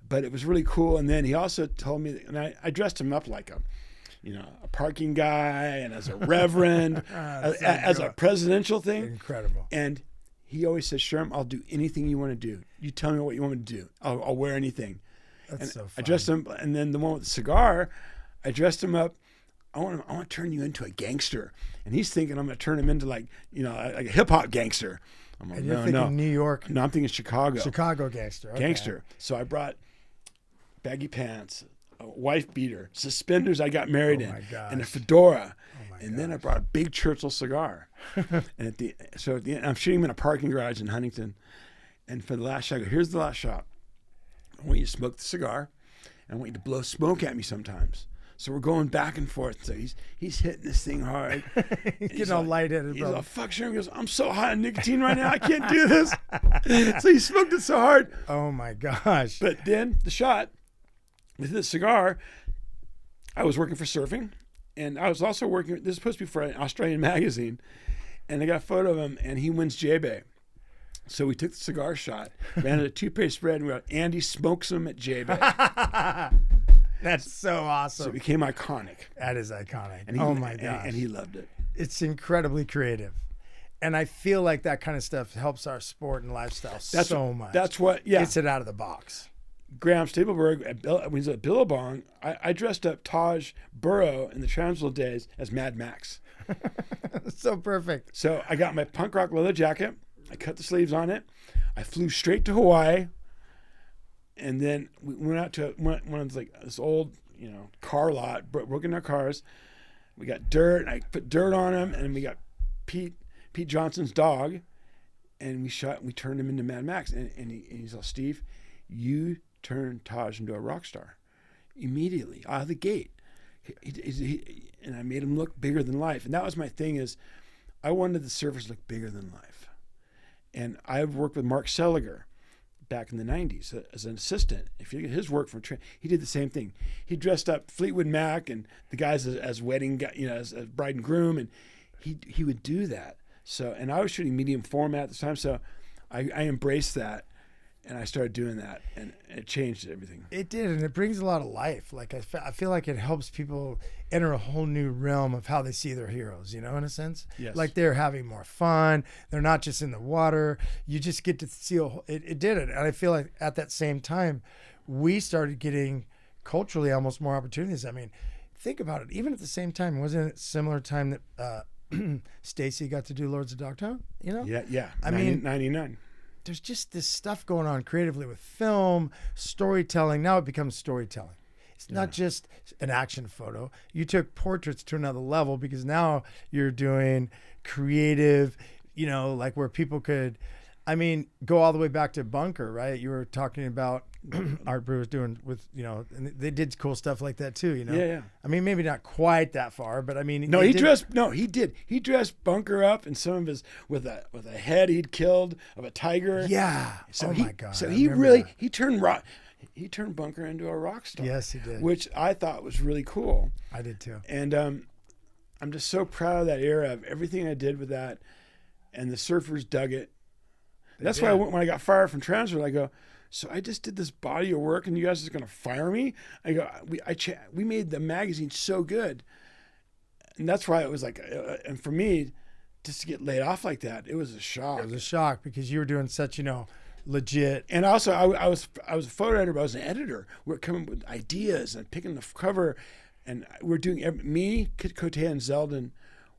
But it was really cool. And then he also told me, and I dressed him up like a parking guy and as a reverend, as a presidential thing. Incredible. And he always says, Sherm, I'll do anything you want to do. You tell me what you want me to do. I'll wear anything. That's so fun. I dressed him, and then the one with the cigar, I dressed him up. I want to turn you into a gangster. And he's thinking I'm going to turn him into like a hip hop gangster. I'm like, and you're thinking New York. No, I'm thinking Chicago. Chicago gangster. Okay. Gangster. So I brought baggy pants, a wife beater, suspenders I got married in, and a fedora. And then I brought a big Churchill cigar. And at the end, I'm shooting him in a parking garage in Huntington. And for the last shot, I go, here's the last shot. I want you to smoke the cigar. And I want you to blow smoke at me sometimes. So we're going back and forth. So he's hitting this thing hard. He's getting all lightheaded, He's bro. like, fuck, Sherman. He goes, I'm so high on nicotine right now. I can't do this. So he smoked it so hard. Oh, my gosh. But then the shot with the cigar, I was working for surfing. And I was also working, this is supposed to be for an Australian magazine. And I got a photo of him, and he wins J-Bay. So we took the cigar shot, ran it a toothpaste spread, and we got Andy smokes him at J-Bay. That's so awesome. So it became iconic. That is iconic. And Oh my gosh. And he loved it. It's incredibly creative. And I feel like that kind of stuff helps our sport and lifestyle so much. That's what, yeah. Gets it out of the box. Graham Stapleberg, when he was at Billabong, I dressed up Taj Burrow in the TransWorld days as Mad Max. So perfect. So I got my punk rock leather jacket. I cut the sleeves on it. I flew straight to Hawaii. And then we went out to one of this old, car lot, broken our cars. We got dirt, and I put dirt on him, and we got Pete Johnson's dog, and we turned him into Mad Max. And he's like, Steve, you turned Taj into a rock star immediately out of the gate. And I made him look bigger than life. And that was my thing, is I wanted the surfers to look bigger than life. And I've worked with Mark Seliger back in the 90s as an assistant. If you look at his work from he did the same thing. He dressed up Fleetwood Mac and the guys as wedding, as bride and groom, and he would do that. So, and I was shooting medium format at the time, so I embraced that, and I started doing that, and it changed everything. It did, and it brings a lot of life. Like I feel like it helps people enter a whole new realm of how they see their heroes, in a sense. Yes. Like they're having more fun. They're not just in the water. You just get to see it did it. And I feel like at that same time, we started getting culturally almost more opportunities. I mean, think about it. Even at the same time, wasn't it similar time that Stacy got to do Lords of Dogtown? Yeah. I mean, 99. There's just this stuff going on creatively with film, storytelling. Now it becomes storytelling. It's not just an action photo. You took portraits to another level because now you're doing creative, like where people could, go all the way back to Bunker, right? You were talking about Art Brewer was doing with, and they did cool stuff like that too, Yeah. I mean, maybe not quite that far, but he did. He dressed Bunker up in some of his with a head he'd killed of a tiger. Yeah. So my God. So he turned Bunker into a rock star. Yes, he did. Which I thought was really cool. I did too. And I'm just so proud of that era, of everything I did with that, and the surfers dug it. That's why when I got fired from TransWorld, I go, so I just did this body of work, and you guys are going to fire me? I go, we made the magazine so good, and that's why it was like, and for me, just to get laid off like that, it was a shock. It was a shock because you were doing such, legit. And also, I was a photo editor, but I was an editor. We were coming with ideas and picking the cover, and we're doing me, Kit Cote, and Zeldin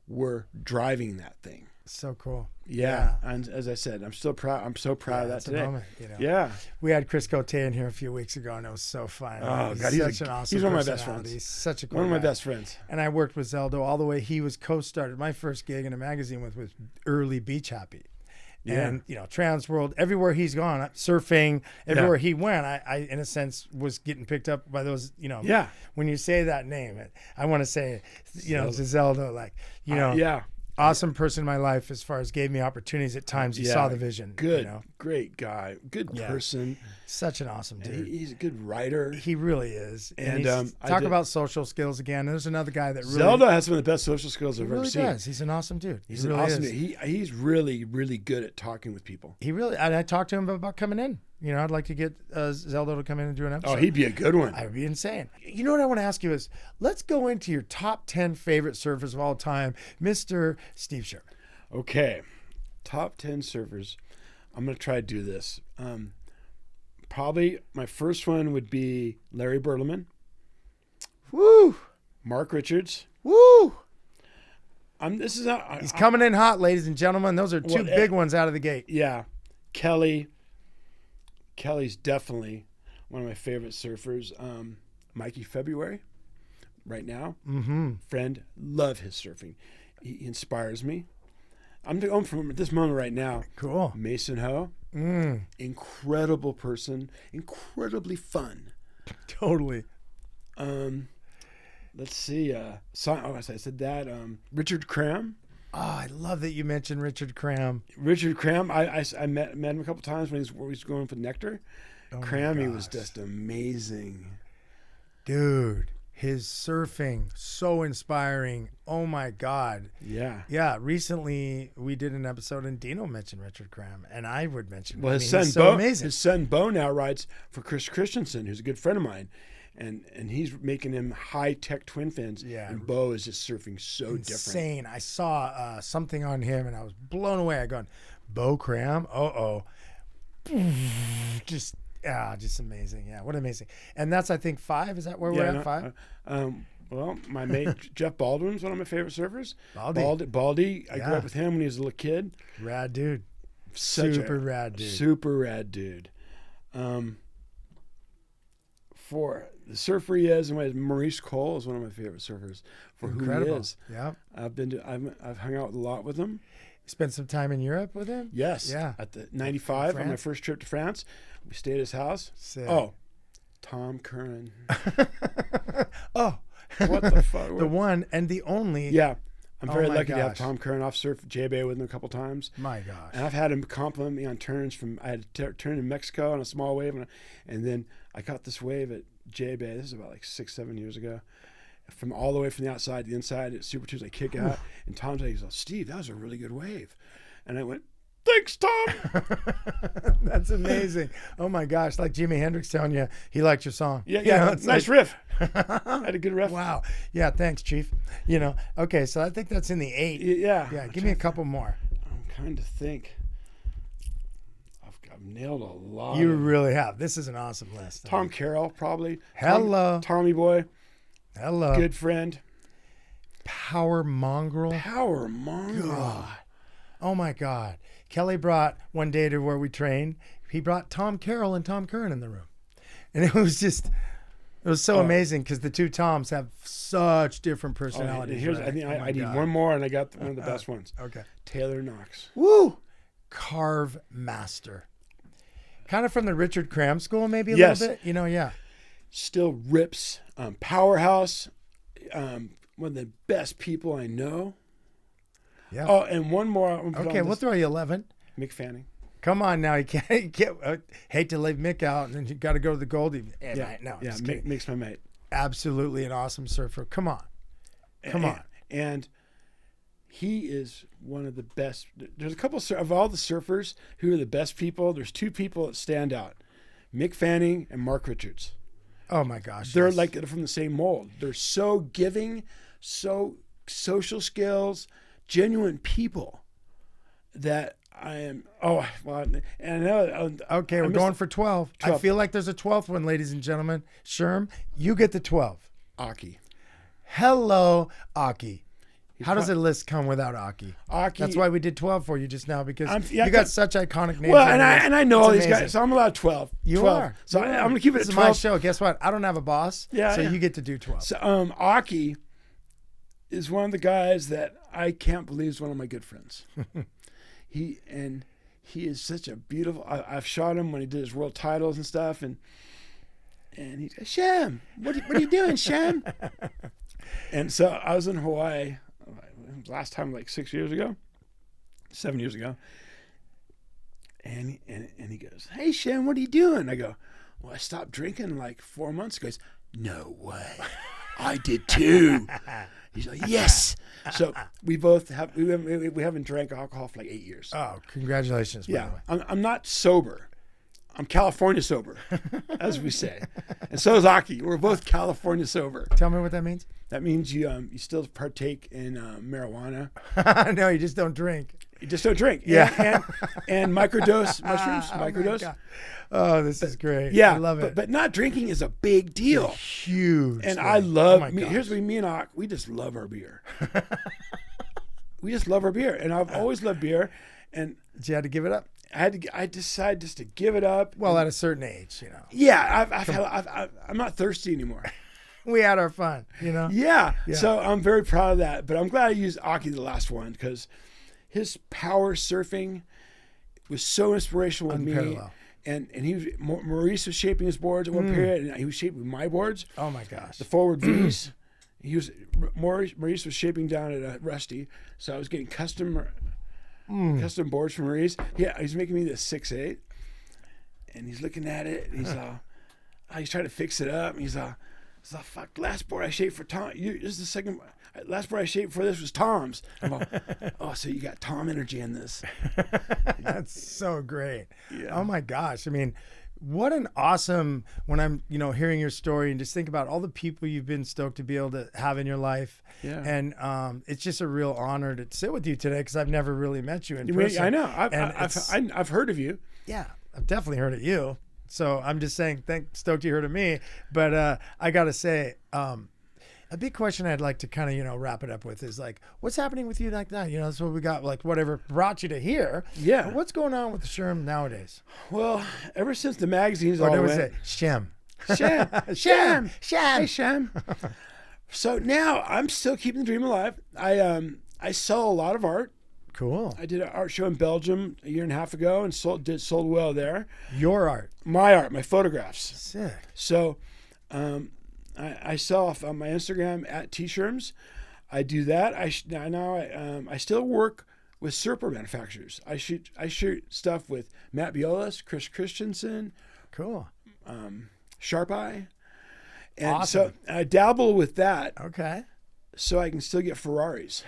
were driving that thing. So cool. Yeah. And as I said, I'm so proud of that today. Moment, Yeah. We had Chris Cote in here a few weeks ago, and it was so fun. Oh, God, he's an awesome he's one of my best friends. He's such a cool One of my guy. best friends. And I worked with Zeldo all the way. He was co-started. My first gig in a magazine was early Beach Happy. And, TransWorld, everywhere he's gone, surfing, everywhere he went, I, in a sense, was getting picked up by those, When you say that name, I want to say, Zeldo, like, Yeah. Awesome person in my life as far as gave me opportunities at times. He saw the vision. Good, you know? great guy. Good person. Such an awesome dude. He's a good writer. He really is. And And talk about social skills again. There's another guy that really Zelda has some of the best social skills I've really ever seen. does. He's an awesome dude. He's he an really awesome is. dude. He's really, really good at talking with people. He really. And I talked to him about coming in. You know, I'd like to get Zelda to come in and do an episode. Oh, he'd be a good one. That would be insane. You know what I want to ask you is, let's go into your top 10 favorite surfers of all time, Mr. Steve Sherman. Okay, top 10 surfers. I'm going to try to do this. Probably my first one would be Larry Burleman. Woo! Mark Richards. Woo! He's coming in hot, ladies and gentlemen. Those are two big ones out of the gate. Yeah. Kelly's definitely one of my favorite surfers. Mikey February, right now. Mm-hmm. Friend, love his surfing. He inspires me. I'm going from this moment right now. Cool. Mason Ho, incredible person, incredibly fun. Totally. Let's see. I said that. Richard Cram. Oh, I love that you mentioned Richard Cram. Richard Cram. I met him a couple times when he was going for Nectar. Oh Cram, he was just amazing. Dude, his surfing, so inspiring. Oh my God. Yeah. Yeah. Recently, we did an episode and Dino mentioned Richard Cram, and I would mention. Well, his son Bo now rides for Chris Christensen, who's a good friend of mine. And he's making him high-tech twin fins. Yeah. And Bo is just surfing so insane. different. I saw something on him, and I was blown away. I gone, Bo Cram? Just amazing. Yeah, what amazing. And that's, I think, 5. Is that where we're at, 5? Well, my mate Jeff Baldwin's one of my favorite surfers. Baldy. I grew up with him when he was a little kid. Rad dude. Super rad dude. For the surfer he is, and Maurice Cole is one of my favorite surfers for Incredible. who he is. Yeah, I've hung out a lot with him. You spent some time in Europe with him? Yes. Yeah. At the 95 on my first trip to France, we stayed at his house. Sick. Oh, Tom Curran. Oh, what the fuck? The one and the only. Yeah. I'm very lucky gosh. to have Tom Curran. I've surfed J-Bay with him a couple times. My gosh. And I've had him compliment me on turns I had a turn in Mexico on a small wave, and then I caught this wave at J-Bay. This is about like 6-7 years ago. From all the way from the outside to the inside at Super 2s, I kick out, and Tom's like, Steve, that was a really good wave. And I went, thanks, Tom. That's amazing. Oh my gosh. Like Jimi Hendrix telling you he liked your song. Yeah. Nice riff. I had a good riff. Wow. Yeah. Thanks, Chief. Okay. So I think that's in the 8. Yeah. Yeah. Give me a couple more. I'm trying to think. I've nailed a lot. You really have. This is an awesome list. Tom Carroll, probably. Hello. Tommy Boy. Hello. Good friend. Power Mongrel. God. Oh my God. Kelly brought one day to where we trained. He brought Tom Carroll and Tom Curran in the room. And it was so amazing because the two Toms have such different personalities. I need one more, and I got one of the best ones. Okay. Taylor Knox. Woo! Carve master. Kind of from the Richard Cram school, maybe a little bit. Yeah. Still rips. Powerhouse. One of the best people I know. Yeah. Oh, and one more. Okay, we'll throw you 11. Mick Fanning. Come on now, you can't hate to leave Mick out, and then you got to go to the Goldie. Mick's my mate. Absolutely an awesome surfer. Come on. And he is one of the best. There's a couple of all the surfers who are the best people. There's 2 people that stand out: Mick Fanning and Mark Richards. Oh my gosh, they're from the same mold. They're so giving, so social skills, genuine people that I am. Oh, well, and okay, we're going for 12. I feel like there's a 12th one, ladies and gentlemen. Sherm, you get the 12. Occy. Hello, Occy. How does a list come without Occy? Occy. That's why we did 12 for you just now, because you got such iconic names. Well, and I know all these guys, so I'm allowed 12. You 12. are. So I'm going to keep it this at 12. This is my show. Guess what? I don't have a boss, so you get to do 12. So Occy is one of the guys that I can't believe is one of my good friends. He is such a beautiful. I've shot him when he did his world titles and stuff, and he goes, Shem, what are you doing, Shem? And so I was in Hawaii. last time like 7 years ago. And he goes, "Hey, Shem, what are you doing?" I go, "Well, I stopped drinking like 4 months ago." He goes, "No way. I did too." He's like, "Yes." So we haven't drank alcohol for like 8 years. Oh, congratulations. Yeah. I'm not sober. I'm California sober, as we say. And so is Occy. We're both California sober. Tell me what that means. That means you still partake in marijuana. No, you just don't drink. You just don't drink. Yeah. And microdose mushrooms. Microdose. Oh, this is great. Yeah. I love it. But not drinking is a big deal. It's huge. And thing. I love, gosh. here's what me and Ock, we just love our beer. We just love our beer. And I've always loved beer. And you had to give it up? I decided just to give it up. Well, at a certain age, you know. Yeah. I'm not thirsty anymore. We had our fun, you know. Yeah. So I'm very proud of that. But I'm glad I used Occy the last one because his power surfing was so inspirational with me. And Maurice was shaping his boards at one period, and he was shaping my boards. Oh my gosh! The forward V's. Maurice was shaping down at Rusty, so I was getting custom boards from Maurice. Yeah, he's making me this 6'8", and he's looking at it, and he's trying to fix it up, and he's fuck. Last board I shaped for Tom. This is the second. Last board I shaped for this was Tom's. I'm like, oh, so you got Tom energy in this. That's so great. Yeah. Oh my gosh. I mean, what an awesome, when I'm, hearing your story and just think about all the people you've been stoked to be able to have in your life. Yeah. And it's just a real honor to sit with you today because I've never really met you in person. I know. I've heard of you. Yeah, I've definitely heard of you. So I'm just saying, stoked you heard of me. But I got to say, a big question I'd like to kind of, wrap it up with is like, what's happening with you like that? That's what we got, like whatever brought you to here. Yeah. But what's going on with the Sherm nowadays? Well, ever since the magazines Or all was went. it Shem? Shem. Hey, Shem. So now I'm still keeping the dream alive. I sell a lot of art. Cool. I did an art show in Belgium a year and a half ago and sold well there. Your art. My art, my photographs. Sick. So I sell off on my Instagram at T-Sherms. I do that. I still work with surfboard manufacturers. I shoot stuff with Matt Biolos, Chris Christensen. Cool. Sharp Eye. And awesome. So I dabble with that. Okay. So I can still get Ferraris.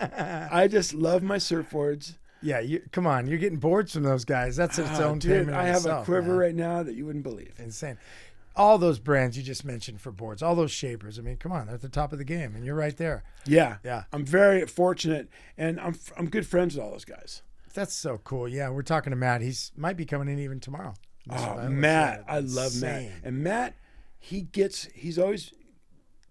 I just love my surfboards. Yeah, come on. You're getting boards from those guys. That's its own payment. I have itself, a quiver man. right now that you wouldn't believe. Insane. All those brands you just mentioned for boards, all those shapers. I mean, come on, they're at the top of the game, and you're right there. Yeah. Yeah. I'm very fortunate, and I'm good friends with all those guys. That's so cool. Yeah, we're talking to Matt. He's might be coming in even tomorrow. Oh, Matt. I love Matt. And Matt, he's always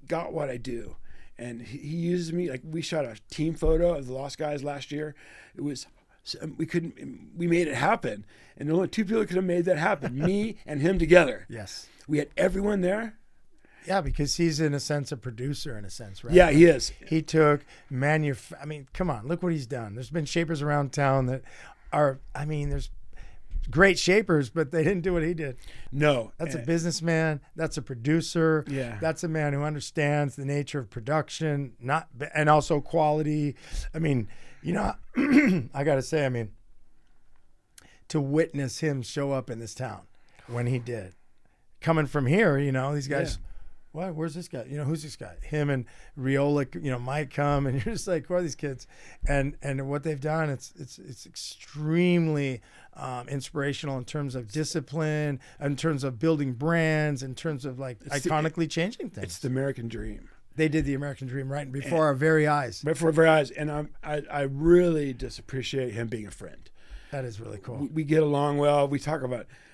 got what I do. And he uses me, like we shot a team photo of the Lost Guys last year. It was, we made it happen. And only two people could have made that happen, me and him together. Yes. We had everyone there. Yeah, because he's in a sense a producer in a sense, right? Yeah, he is. He took I mean, come on, look what he's done. There's been shapers around town that there's great shapers, but they didn't do what he did. No. That's a businessman. That's a producer. Yeah. That's a man who understands the nature of production, and also quality. I mean, I got to say, to witness him show up in this town when he did, coming from here, these guys, what? Where's this guy? Who's this guy? Him and Riola, might come, and you're just like, who are these kids? And what they've done, it's extremely inspirational in terms of discipline, in terms of building brands, in terms of iconically changing things. It's the American dream. They did the American dream right before our very eyes. Before our very eyes, and I really just appreciate him being a friend. That is really cool. We get along well.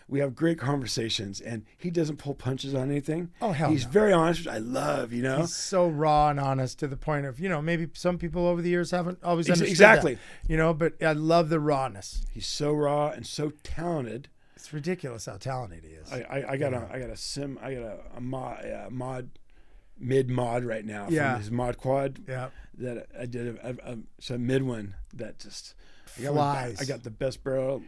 We have great conversations, and he doesn't pull punches on anything. Oh, hell He's no. very honest, which I love, He's so raw and honest to the point of, maybe some people over the years haven't always understood exactly that, but I love the rawness. He's so raw and so talented. It's ridiculous how talented he is. I got a mod mid mod right now from his mod quad. Yeah. That I did a mid one that just Flies. I got the best barrel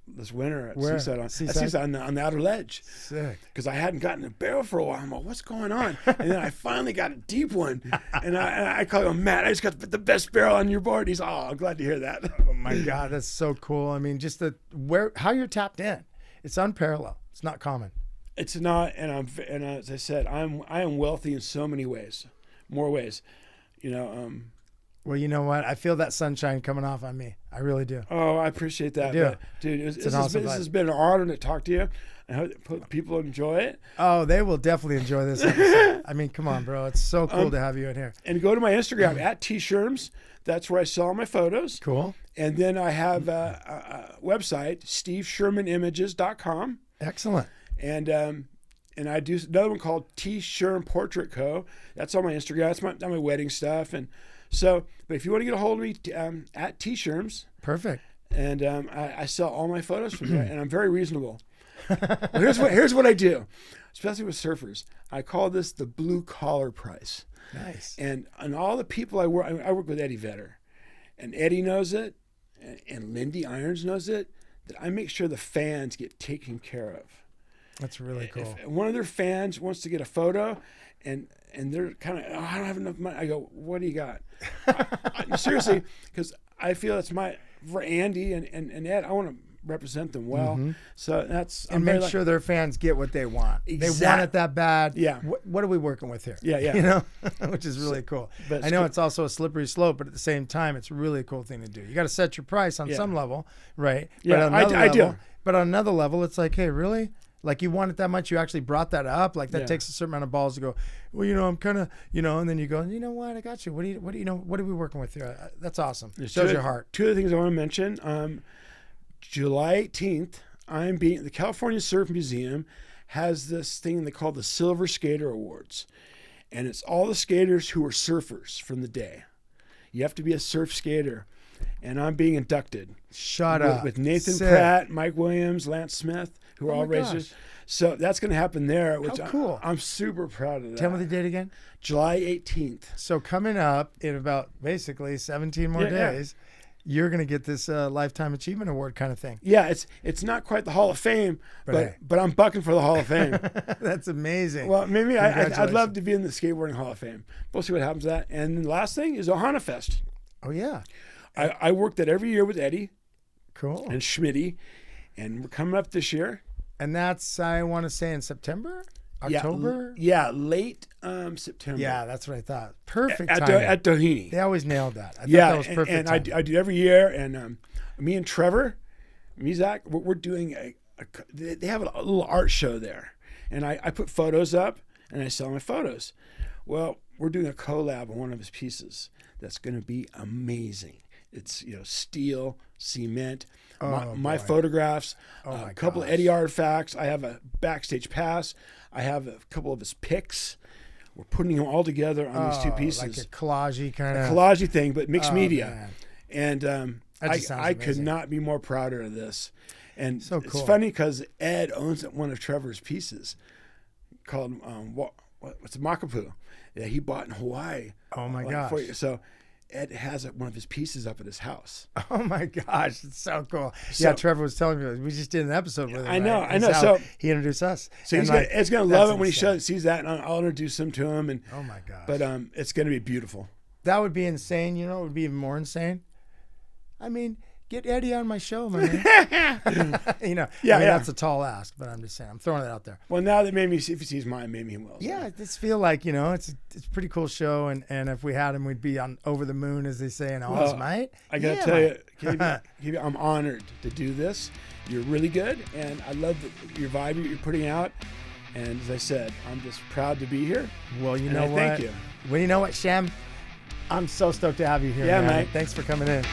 this winter at Where? Seaside Seaside? on the outer ledge. Sick. Because I hadn't gotten a barrel for a while. I'm like, what's going on? And then I finally got a deep one, and I call him, Matt, I just got the best barrel on your board. He's I'm glad to hear that. Oh my God, that's so cool. I mean, just how you're tapped in. It's unparalleled. It's not common. It's not, and as I said, I am wealthy in so many ways, more ways, you know. Well, you know what? I feel that sunshine coming off on me. I really do. Oh, I appreciate that. do. But, dude, this has been an honor to talk to you. I hope people enjoy it. Oh, they will definitely enjoy this episode. I mean, come on, bro. It's so cool to have you in here. And go to my Instagram, at @tsherms. That's where I sell all my photos. Cool. And then I have a website, steveshermanimages.com. Excellent. And I do another one called T. Sherm Portrait Co. That's on my Instagram. That's my wedding stuff. And so, but if you want to get a hold of me, at T. Sherms. Perfect. And I sell all my photos from there, and I'm very reasonable. Well, here's what I do, especially with surfers. I call this the blue collar price. Nice. And all the people I work with Eddie Vedder, and Eddie knows it, and Lindy Irons knows it, that I make sure the fans get taken care of. That's really cool. If one of their fans wants to get a photo, and they're kind of, I don't have enough money. I go, what do you got? Seriously, because I feel it's for Andy and Ed, I want to represent them well. Mm-hmm. So and make sure their fans get what they want. They want it that bad. Yeah. What are we working with here? Yeah. You know, which is really cool. But I know it's also a slippery slope, but at the same time, it's a really cool thing to do. You got to set your price on some level, right? Yeah, I do. But on another level, it's like, hey, really? Like you want it that much, you actually brought that up. Like that takes a certain amount of balls to go, well, you know, I'm kind of, you know, and then you go, you know what, I got you. What are we working with here? That's awesome. It shows your heart. Two other things I want to mention. July 18th, the California Surf Museum has this thing they call the Silver Skater Awards. And it's all the skaters who are surfers from the day. You have to be a surf skater. And I'm being inducted. Shut up. With Nathan Pratt, Mike Williams, Lance Smith, who are all racers. So that's going to happen there, which how cool. I'm super proud of that. Tell me the date again. July 18th. So coming up in about basically 17 more days, you're going to get this Lifetime Achievement Award kind of thing. Yeah, it's not quite the Hall of Fame, but I'm bucking for the Hall of Fame. That's amazing. Well, maybe I'd love to be in the Skateboarding Hall of Fame. We'll see what happens with that. And then the last thing is Ohana Fest. Oh, yeah. I work that every year with Eddie. Cool. And Schmitty. And we're coming up this year. And that's, I want to say, in September? October? Yeah, late September. Yeah, that's what I thought. Perfect at timing. At Doheny. They always nailed that. I thought that was perfect and timing. I do every year. And me and Trevor, Mezak, we're doing they have a little art show there. And I put photos up, and I sell my photos. Well, we're doing a collab on one of his pieces that's going to be amazing. It's steel, cement, my photographs, a couple of Eddie artifacts. I have a backstage pass. I have a couple of his pics. We're putting them all together on these two pieces, like a collage kind of collage thing, but mixed media. Man. And I could not be more prouder of this. And so cool. It's funny because Ed owns one of Trevor's pieces called what's Makapu that he bought in Hawaii. Oh my gosh! So Ed has one of his pieces up at his house. Oh my gosh, it's so cool. So, Trevor was telling me, we just did an episode with him. I know. So he introduced us. So Ed's gonna love it when he sees that, and I'll introduce him to him. And oh my gosh! But it's gonna be beautiful. That would be insane. You know, it would be even more insane. I mean, get Eddie on my show, man. That's a tall ask, but I'm just saying, I'm throwing it out there. Well, now that if he sees mine, maybe he will. Yeah, I just feel like, it's a pretty cool show, and if we had him, we'd be on over the moon, as they say in Oz, mate. I got to tell you, KB, I'm honored to do this. You're really good, and I love your vibe you're putting out. And as I said, I'm just proud to be here. Well, you know what? Thank you. Well, you know what, Shem? I'm so stoked to have you here, man. Mate. Thanks for coming in.